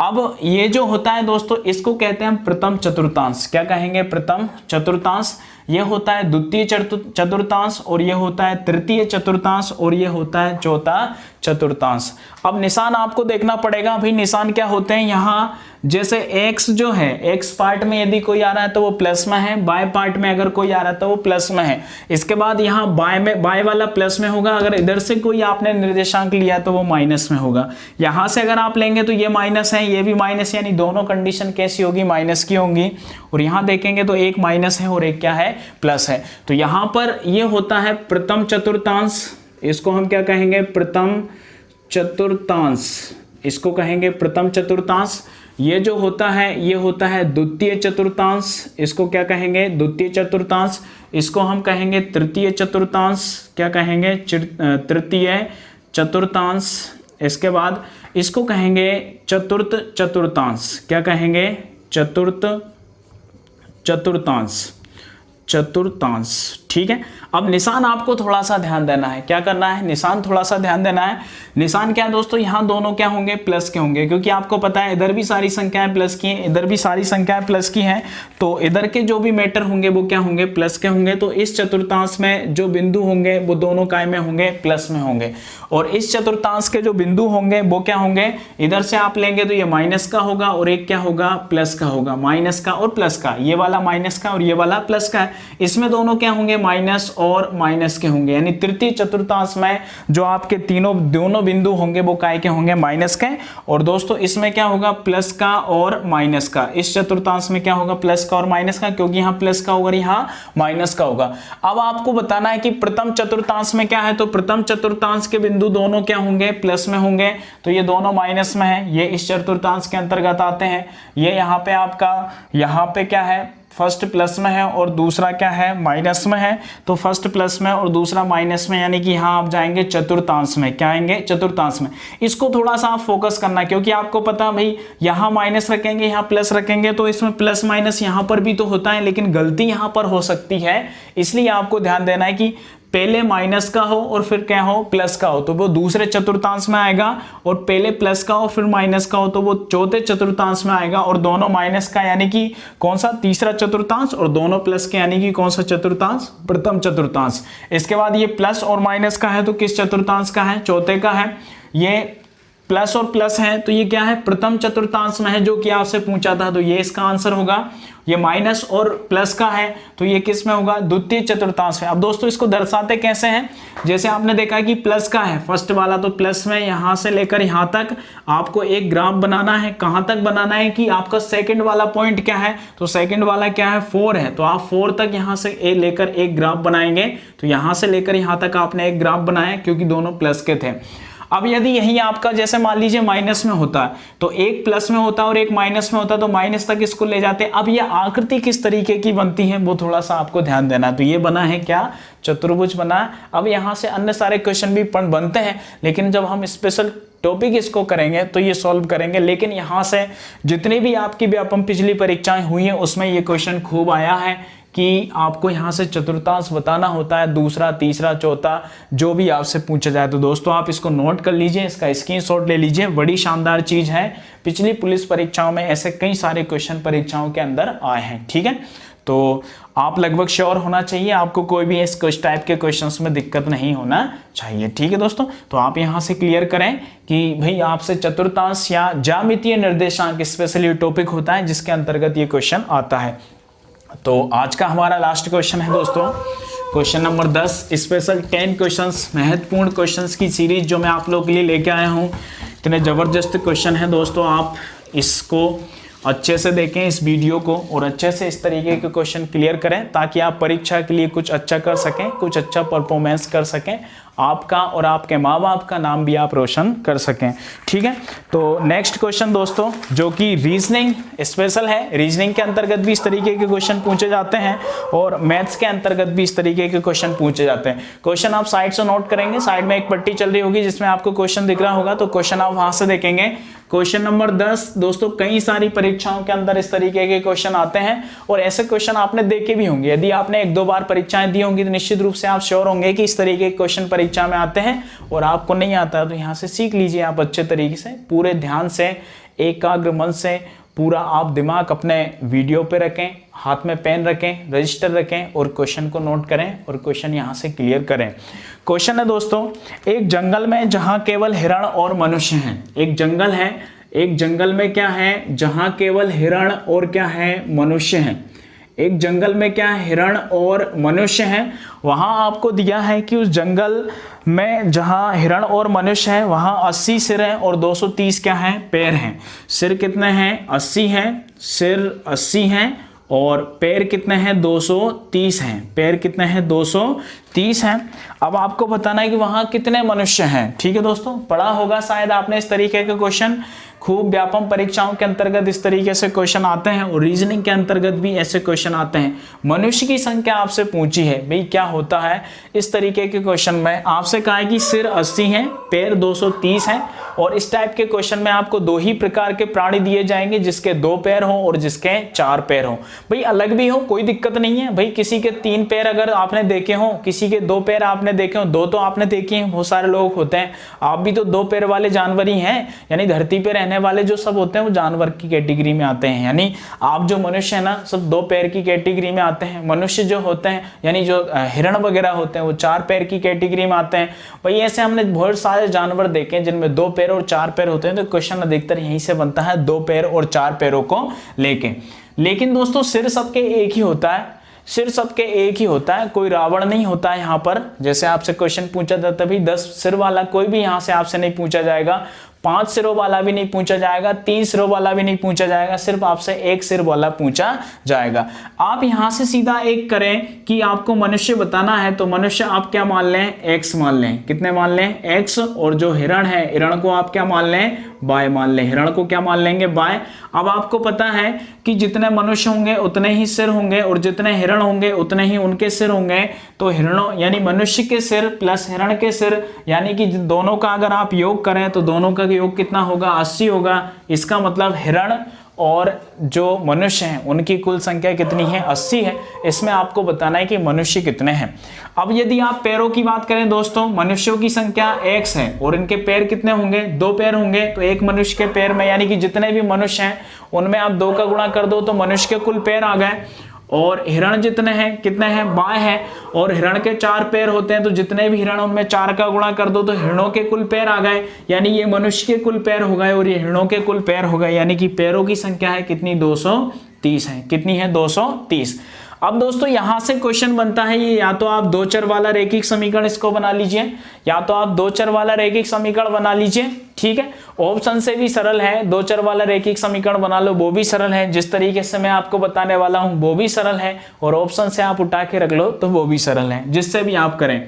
अब ये जो होता है दोस्तों इसको कहते हैं प्रथम चतुर्थांश। क्या कहेंगे? प्रथम चतुर्थांश। ये होता है द्वितीय चतुर्थांश और ये होता है तृतीय चतुर्थांश और ये होता है चौथा चतुर्थांश। अब निशान आपको देखना पड़ेगा भाई, निशान क्या होते हैं यहाँ। जैसे x जो है, x पार्ट में यदि कोई आ रहा है तो वो प्लस में है, y पार्ट में अगर कोई आ रहा है तो वो प्लस में है। इसके बाद यहाँ y वाला प्लस में होगा, अगर इधर से कोई आपने निर्देशांक लिया तो वो माइनस में होगा। यहाँ से अगर आप लेंगे तो ये माइनस है, ये भी माइनस, यानी दोनों कंडीशन कैसी होगी, माइनस की होंगी। और यहाँ देखेंगे तो एक माइनस है और एक क्या है, प्लस है। तो यहाँ पर ये होता है प्रथम चतुर्थांश, इसको हम क्या कहेंगे, प्रथम चतुर्थांश, इसको कहेंगे प्रथम चतुर्थांश। ये जो होता है ये होता है द्वितीय चतुर्थांश, इसको क्या कहेंगे, द्वितीय चतुर्थांश। इसको हम कहेंगे तृतीय चतुर्थांश, क्या कहेंगे, तृतीय चतुर्थांश। इसके बाद इसको कहेंगे चतुर्थ चतुर्थांश, क्या कहेंगे, चतुर्थ चतुर्थांश, चतुर्थांश। ठीक है। अब निशान आपको थोड़ा सा ध्यान देना है, क्या करना है, निशान थोड़ा सा ध्यान देना है। निशान क्या है दोस्तों, यहाँ दोनों क्या होंगे, प्लस के होंगे, क्योंकि आपको पता है इधर भी सारी संख्याएं प्लस की हैं, इधर भी सारी संख्याएं प्लस की हैं। तो इधर के जो भी मैटर होंगे वो क्या होंगे, प्लस के होंगे। तो इस चतुर्थांश में जो बिंदु होंगे वो दोनों काय में होंगे, प्लस में होंगे। और इस चतुर्थांश के जो बिंदु होंगे वो क्या होंगे, इधर से आप लेंगे तो ये माइनस का होगा और एक क्या होगा, प्लस का होगा। माइनस का और प्लस का, ये वाला माइनस का और ये वाला प्लस का है। इसमें दोनों क्या होंगे, माइनस और माइनस के होंगे। यानी तृतीय चतुर्थांश में जो आपके दोनों बिंदु होंगे वो काय के होंगे, माइनस के। और दोस्तों इसमें क्या होगा, प्लस का और माइनस का। इस चतुर्थांश में क्या होगा, प्लस का और माइनस का, क्योंकि यहाँ प्लस का होगा, यहाँ माइनस का होगा। अब आपको बताना है कि प्रथम चतुर्थांश में क्या है, तो प्रथम चतुर्थांश के बिंदु दोनों क्या होंगे, प्लस में होंगे। तो ये दोनों माइनस में है, ये इस चतुर्थांश के अंतर्गत आते हैं। ये यहाँ पे आपका, यहाँ पे क्या है, फर्स्ट प्लस में है और दूसरा क्या है माइनस में है, तो फर्स्ट प्लस में और दूसरा माइनस में, यानी कि यहाँ आप जाएंगे चतुर्थांश में। क्या आएंगे? चतुर्थांश में। इसको थोड़ा सा आप फोकस करना, क्योंकि आपको पता भाई यहाँ माइनस रखेंगे यहाँ प्लस रखेंगे तो इसमें प्लस माइनस यहाँ पर भी तो होता है, लेकिन गलती यहाँ पर हो सकती है, इसलिए आपको ध्यान देना है कि पहले माइनस का हो और फिर क्या हो प्लस का हो तो वो दूसरे चतुर्थांश में आएगा, और पहले प्लस का हो फिर माइनस का हो तो वो चौथे चतुर्थांश में आएगा, और दोनों माइनस का यानी कि कौन सा तीसरा चतुर्थांश, और दोनों प्लस के यानी कि कौन सा चतुर्थांश, प्रथम चतुर्थांश। इसके बाद ये प्लस और माइनस का है तो किस चतुर्थांश का है? चौथे का है। ये प्लस और प्लस है तो ये क्या है? प्रथम चतुर्थांश में है, जो कि आपसे पूछा था, तो ये इसका आंसर होगा। ये माइनस और प्लस का है तो ये किस में होगा? द्वितीय चतुर्थांश में। अब दोस्तों इसको दर्शाते कैसे हैं? जैसे आपने देखा कि प्लस का है फर्स्ट वाला, तो प्लस में यहां से लेकर यहां तक आपको एक ग्राफ बनाना है। कहां तक बनाना है कि आपका सेकंड वाला पॉइंट क्या है? तो सेकंड वाला क्या है? 4 है, तो आप 4 तक यहां से लेकर एक ग्राफ बनाएंगे। तो यहां से लेकर यहां तक आपने एक ग्राफ बनाया क्योंकि दोनों प्लस के थे। अब यदि यही आपका जैसे मान लीजिए माइनस में होता है तो एक प्लस में होता है और एक माइनस में होता है, तो माइनस तक इसको ले जाते हैं। अब ये आकृति किस तरीके की बनती है वो थोड़ा सा आपको ध्यान देना है। तो ये बना है क्या? चतुर्भुज बना है। अब यहाँ से अन्य सारे क्वेश्चन भी बनते हैं, लेकिन जब हम स्पेशल टॉपिक इसको करेंगे तो ये सॉल्व करेंगे। लेकिन यहाँ से जितनी भी आपकी व्यापम पिछली परीक्षाएं हुई हैं उसमें ये क्वेश्चन खूब आया है कि आपको यहाँ से चतुर्थांश बताना होता है, दूसरा तीसरा चौथा जो भी आपसे पूछा जाए। तो दोस्तों आप इसको नोट कर लीजिए, इसका स्क्रीनशॉट ले लीजिए, बड़ी शानदार चीज है। पिछली पुलिस परीक्षाओं में ऐसे कई सारे क्वेश्चन परीक्षाओं के अंदर आए हैं, ठीक है। तो आप लगभग श्योर होना चाहिए, आपको कोई भी इस टाइप के क्वेश्चंस में दिक्कत नहीं होना चाहिए, ठीक है दोस्तों। तो आप यहाँ से क्लियर करें कि भाई आपसे चतुर्थांश या ज्यामितीय निर्देशांक स्पेशली टॉपिक होता है जिसके अंतर्गत ये क्वेश्चन आता है। तो आज का हमारा लास्ट क्वेश्चन है दोस्तों, क्वेश्चन नंबर 10, स्पेशल 10 क्वेश्चंस, महत्वपूर्ण क्वेश्चंस की सीरीज जो मैं आप लोगों के लिए लेके आया हूँ। इतने जबरदस्त क्वेश्चन है दोस्तों, आप इसको अच्छे से देखें इस वीडियो को और अच्छे से इस तरीके के क्वेश्चन क्लियर करें ताकि आप परीक्षा के लिए कुछ अच्छा कर सकें, कुछ अच्छा परफॉर्मेंस कर सकें, आपका और आपके माँ बाप का नाम भी आप रोशन कर सकें, ठीक है। तो नेक्स्ट क्वेश्चन दोस्तों जो कि रीजनिंग स्पेशल है, रीजनिंग के अंतर्गत भी इस तरीके के क्वेश्चन पूछे जाते हैं और मैथ्स के अंतर्गत भी इस तरीके के क्वेश्चन पूछे जाते हैं। क्वेश्चन आप साइड से नोट करेंगे, साइड में एक पट्टी चल रही होगी जिसमें आपको क्वेश्चन दिख रहा होगा, तो क्वेश्चन आप वहां से देखेंगे। क्वेश्चन नंबर 10 दोस्तों, कई सारी परीक्षाओं के अंदर इस तरीके के क्वेश्चन आते हैं और ऐसे क्वेश्चन आपने देखे भी होंगे। यदि आपने 1-2 बार परीक्षाएं दी होंगी तो निश्चित रूप से आप श्योर होंगे कि इस तरीके के क्वेश्चन परीक्षा में आते हैं। और आपको नहीं आता है तो यहाँ से सीख लीजिए आप अच्छे तरीके से, पूरे ध्यान से, एकाग्र मन से, पूरा आप दिमाग अपने वीडियो पे रखें, हाथ में पेन रखें, रजिस्टर रखें और क्वेश्चन को नोट करें और क्वेश्चन यहाँ से क्लियर करें। क्वेश्चन है दोस्तों, एक जंगल में जहाँ केवल हिरण और मनुष्य हैं, एक जंगल है, एक जंगल में क्या है जहाँ केवल हिरण और क्या है मनुष्य हैं। एक जंगल में क्या है? हिरण और मनुष्य हैं। वहाँ आपको दिया है कि उस जंगल में जहाँ हिरण और मनुष्य हैं वहाँ 80 सिर हैं और 230 क्या हैं? पैर हैं। सिर कितने हैं? 80 हैं, सिर 80 हैं और पैर कितने हैं? 230 हैं। पैर कितने हैं? 230 हैं। अब आपको बताना है कि वहाँ कितने मनुष्य हैं, ठीक है दोस्तों। पढ़ा होगा शायद आपने इस तरीके के क्वेश्चन, खूब व्यापम परीक्षाओं के अंतर्गत इस तरीके से क्वेश्चन आते हैं और रीजनिंग के अंतर्गत भी ऐसे क्वेश्चन आते हैं। मनुष्य की संख्या आपसे पूछी है, भाई क्या होता है इस तरीके के क्वेश्चन में? आपसे कहा है कि सिर 80 हैं, पैर 230 हैं और इस टाइप के क्वेश्चन में आपको 2 ही प्रकार के प्राणी दिए जाएंगे, जिसके 2 पैर हों और जिसके 4 पैर हों। भाई अलग भी हो कोई दिक्कत नहीं है, भाई किसी के 3 पैर अगर आपने देखे हों, किसी के 2 पैर आपने देखे हों, 2 तो आपने देखे हैं, बहुत सारे लोग होते हैं। आप भी तो 2 पैर वाले जानवर ही हैं, यानी धरती पे रहने वाले जो सब होते हैं वो जानवर की कैटेगरी में आते हैं। यानी आप जो मनुष्य है ना, सब 2 पैर की कैटेगरी में आते हैं। मनुष्य जो होते हैं यानी जो हिरण वगैरह होते हैं वो 4 पैर की कैटेगरी में आते हैं। भाई ऐसे हमने बहुत सारे जानवर देखे हैं जिनमें 2 पैर और 4 पैर होते हैं। तो क्वेश्चन अधिकतर यहीं से बनता है, 2 पैर और 4 पैरों को लेके। लेकिन दोस्तों सिर सबके एक ही होता है, सिर सबके एक ही होता है, कोई रावण नहीं होता है यहाँ पर। जैसे आपसे क्वेश्चन पूछा था तभी 10 सिर वाला कोई भी यहाँ से आपसे नहीं पूछा जाएगा, 5 सिरों वाला भी नहीं पूछा जाएगा, 3 सिरों वाला भी नहीं पूछा जाएगा, सिर्फ आपसे 1 सिर वाला पूछा जाएगा। आप यहां से सीधा एक करें कि आपको मनुष्य बताना है तो मनुष्य आप क्या मान लें? X मान लें। कितने मान लें? X। और जो हिरण है, हिरण को आप क्या मान लें? बाय मान लें, हिरण को क्या मान लेंगे, बाय। अब आपको पता है कि जितने मनुष्य होंगे उतने ही सिर होंगे और जितने हिरण होंगे उतने ही उनके सिर होंगे। तो हिरणों यानी मनुष्य के सिर प्लस हिरण के सिर यानी कि दोनों का अगर आप योग करें तो दोनों का योग कितना होगा, 80 होगा। इसका मतलब हिरण और जो मनुष्य हैं उनकी कुल संख्या कितनी है, 80 है। इसमें आपको बताना है कि मनुष्य कितने हैं। अब यदि आप पैरों की बात करें दोस्तों, मनुष्यों की संख्या x है और इनके पैर कितने होंगे, 2 पैर होंगे। तो एक मनुष्य के पैर में यानी कि जितने भी मनुष्य हैं उनमें आप 2 का गुणा कर दो तो मनुष्य के कुल पैर आ गए। और हिरण जितने हैं कितने हैं, बाय है और हिरण के 4 पैर होते हैं तो जितने भी हिरण उनमें 4 का गुणा कर दो तो हिरणों के कुल पैर आ गए। यानी ये मनुष्य के कुल पैर हो गए और ये हिरणों के कुल पैर हो गए। यानी कि पैरों की संख्या है कितनी, 230 है। कितनी है, 230। अब दोस्तों यहां से क्वेश्चन बनता है, ये या तो आप 2 चर वाला रैखिक समीकरण इसको बना लीजिए या तो आप 2 चर वाला रैखिक समीकरण बना लीजिए। ठीक है, ऑप्शन से भी सरल है, 2 चर वाला रैखिक समीकरण बना लो वो भी सरल है, जिस तरीके से मैं आपको बताने वाला हूं वो भी सरल है, और ऑप्शन से आप उठा के रख लो तो वो भी सरल है। जिससे भी आप करें,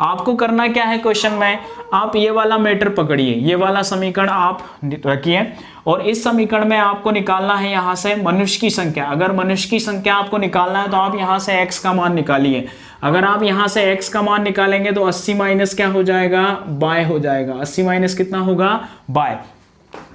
आपको करना क्या है क्वेश्चन में, आप ये वाला मैटर पकड़िए, ये वाला समीकरण आप रखिए और इस समीकरण में आपको निकालना है यहां से मनुष्य की संख्या। अगर मनुष्य की संख्या आपको निकालना है तो आप यहां से x का मान निकालिए। अगर आप यहां से x का मान निकालेंगे तो 80 माइनस क्या हो जाएगा, बाय हो जाएगा। 80 माइनस कितना होगा, बाय।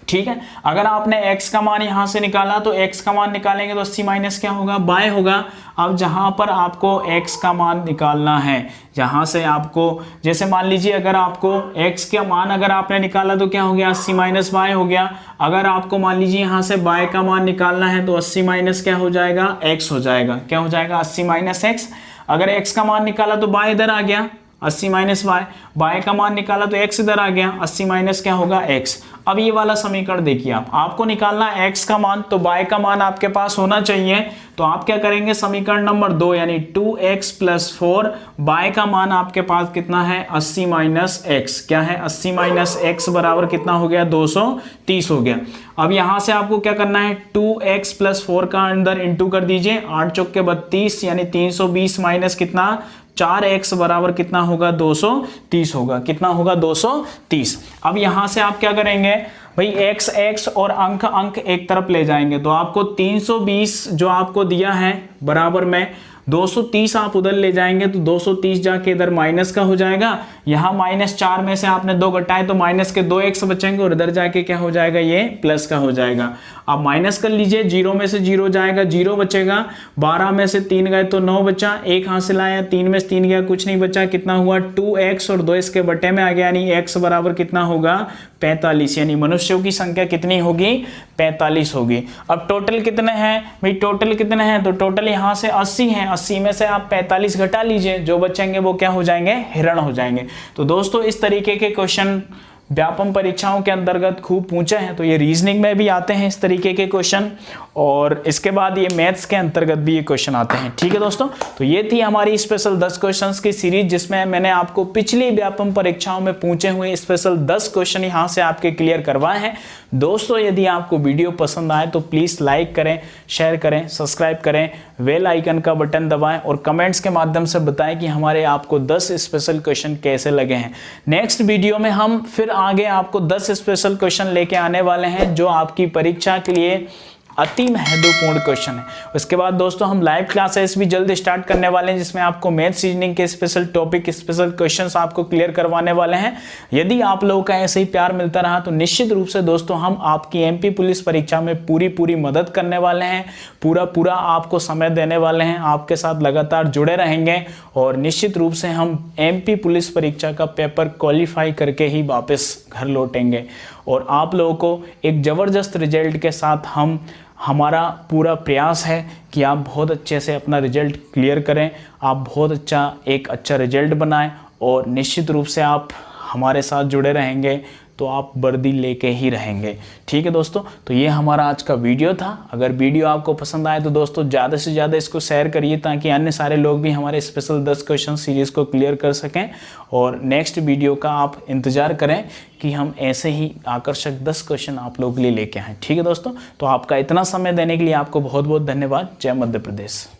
ठीक है, अगर आपने x का मान यहां से निकाला तो x का मान निकालेंगे तो 80 माइनस क्या होगा, बाय होगा। अब जहां पर आपको x का मान निकालना है, जहां से आपको जैसे मान लीजिए अगर आपको x का मान अगर आपने निकाला तो क्या हो गया, 80 माइनस बाय हो गया। अगर आपको मान लीजिए यहां से बाय का मान निकालना है तो 80 माइनस क्या हो जाएगा, x हो जाएगा। क्या हो जाएगा, 80 माइनस x। अगर x का मान निकाला तो बाय इधर आ गया, 80 माइनस बाय का मान निकाला तो x इधर आ गया, 80 माइनस क्या होगा, x। अब ये वाला समीकरण देखिए, आपको निकालना है x का मान तो बाय का मान आपके पास होना चाहिए। तो आप क्या करेंगे, समीकरण नंबर 2 यानी 2x + 4, बाय का मान आपके पास कितना है, 80 माइनस x। क्या है, 80 माइनस x बराबर कितना हो गया, 230 हो गया। अब यहां से आपको क्या करना है, 2x + 4 का अंदर इंटू कर दीजिए, 8 चौके 32 यानी 320 माइनस कितना, 4x बराबर कितना होगा, 230 होगा। कितना होगा, 230। अब यहां से आप क्या करेंगे भाई, x और अंक एक तरफ ले जाएंगे तो आपको 320 जो आपको दिया है बराबर में 230 आप उधर ले जाएंगे तो 230 जाके इधर माइनस का हो जाएगा। यहाँ -4 में से आपने 2 घटाए तो माइनस के 2x बचेंगे और इधर जाके क्या हो जाएगा, ये प्लस का हो जाएगा। आप माइनस कर लीजिए, 0 में से 0 जाएगा, 0 बचेगा। 12 में से 3 गए तो 9 बचा, 1 हासिल आया, 3 में से 3 गया, कुछ नहीं बचा। कितना हुआ, 2x और 2 इसके बटे में आ गया यानी x बराबर कितना होगा, 45। यानी मनुष्यों की संख्या कितनी होगी, 45 होगी। अब टोटल कितने हैं भाई, टोटल कितने हैं, तो टोटल यहाँ से 80 हैं। 80 में से आप 45 घटा लीजिए, जो बचेंगे वो क्या हो जाएंगे, हिरण हो जाएंगे। तो दोस्तों इस तरीके के क्वेश्चन व्यापम परीक्षाओं के अंतर्गत खूब पूछे हैं। तो ये रीजनिंग में भी आते हैं इस तरीके के क्वेश्चन, और इसके बाद ये मैथ्स के अंतर्गत भी ये क्वेश्चन आते हैं। ठीक है दोस्तों, तो ये थी हमारी स्पेशल 10 क्वेश्चंस की सीरीज, जिसमें मैंने आपको पिछली व्यापम परीक्षाओं में पूछे हुए स्पेशल 10 क्वेश्चन यहाँ से आपके क्लियर करवाए हैं। दोस्तों यदि आपको वीडियो पसंद आए तो प्लीज़ लाइक करें, शेयर करें, सब्सक्राइब करें, बेल आइकन का बटन दबाएं और कमेंट्स के माध्यम से बताएं कि हमारे आपको 10 स्पेशल क्वेश्चन कैसे लगे हैं। नेक्स्ट वीडियो में हम फिर आगे आपको 10 स्पेशल क्वेश्चन लेके आने वाले हैं जो आपकी परीक्षा के लिए अति महत्वपूर्ण क्वेश्चन है। उसके बाद दोस्तों हम लाइव क्लासेस भी जल्द स्टार्ट करने वाले हैं, जिसमें आपको मैथ्स रीजनिंग के स्पेशल टॉपिक, स्पेशल क्वेश्चंस आपको क्लियर करवाने वाले हैं। यदि आप लोगों का ऐसे ही प्यार मिलता रहा तो निश्चित रूप से दोस्तों हम आपकी एमपी पुलिस परीक्षा में पूरी मदद करने वाले हैं, पूरा आपको समय देने वाले हैं, आपके साथ लगातार जुड़े रहेंगे और निश्चित रूप से हम एमपी पुलिस परीक्षा का पेपर क्वालिफाई करके ही वापस घर लौटेंगे और आप लोगों को एक ज़बरदस्त रिजल्ट के साथ हमारा पूरा प्रयास है कि आप बहुत अच्छे से अपना रिजल्ट क्लियर करें, आप बहुत एक अच्छा रिजल्ट बनाएं और निश्चित रूप से आप हमारे साथ जुड़े रहेंगे तो आप वर्दी लेके ही रहेंगे। ठीक है दोस्तों, तो ये हमारा आज का वीडियो था। अगर वीडियो आपको पसंद आए तो दोस्तों ज़्यादा से ज़्यादा इसको शेयर करिए ताकि अन्य सारे लोग भी हमारे स्पेशल 10 क्वेश्चन सीरीज़ को क्लियर कर सकें। और नेक्स्ट वीडियो का आप इंतज़ार करें कि हम ऐसे ही आकर्षक 10 क्वेश्चन आप लोगों के लिए लेके आएँ। ठीक है दोस्तों, तो आपका इतना समय देने के लिए आपको बहुत बहुत धन्यवाद। जय मध्य प्रदेश।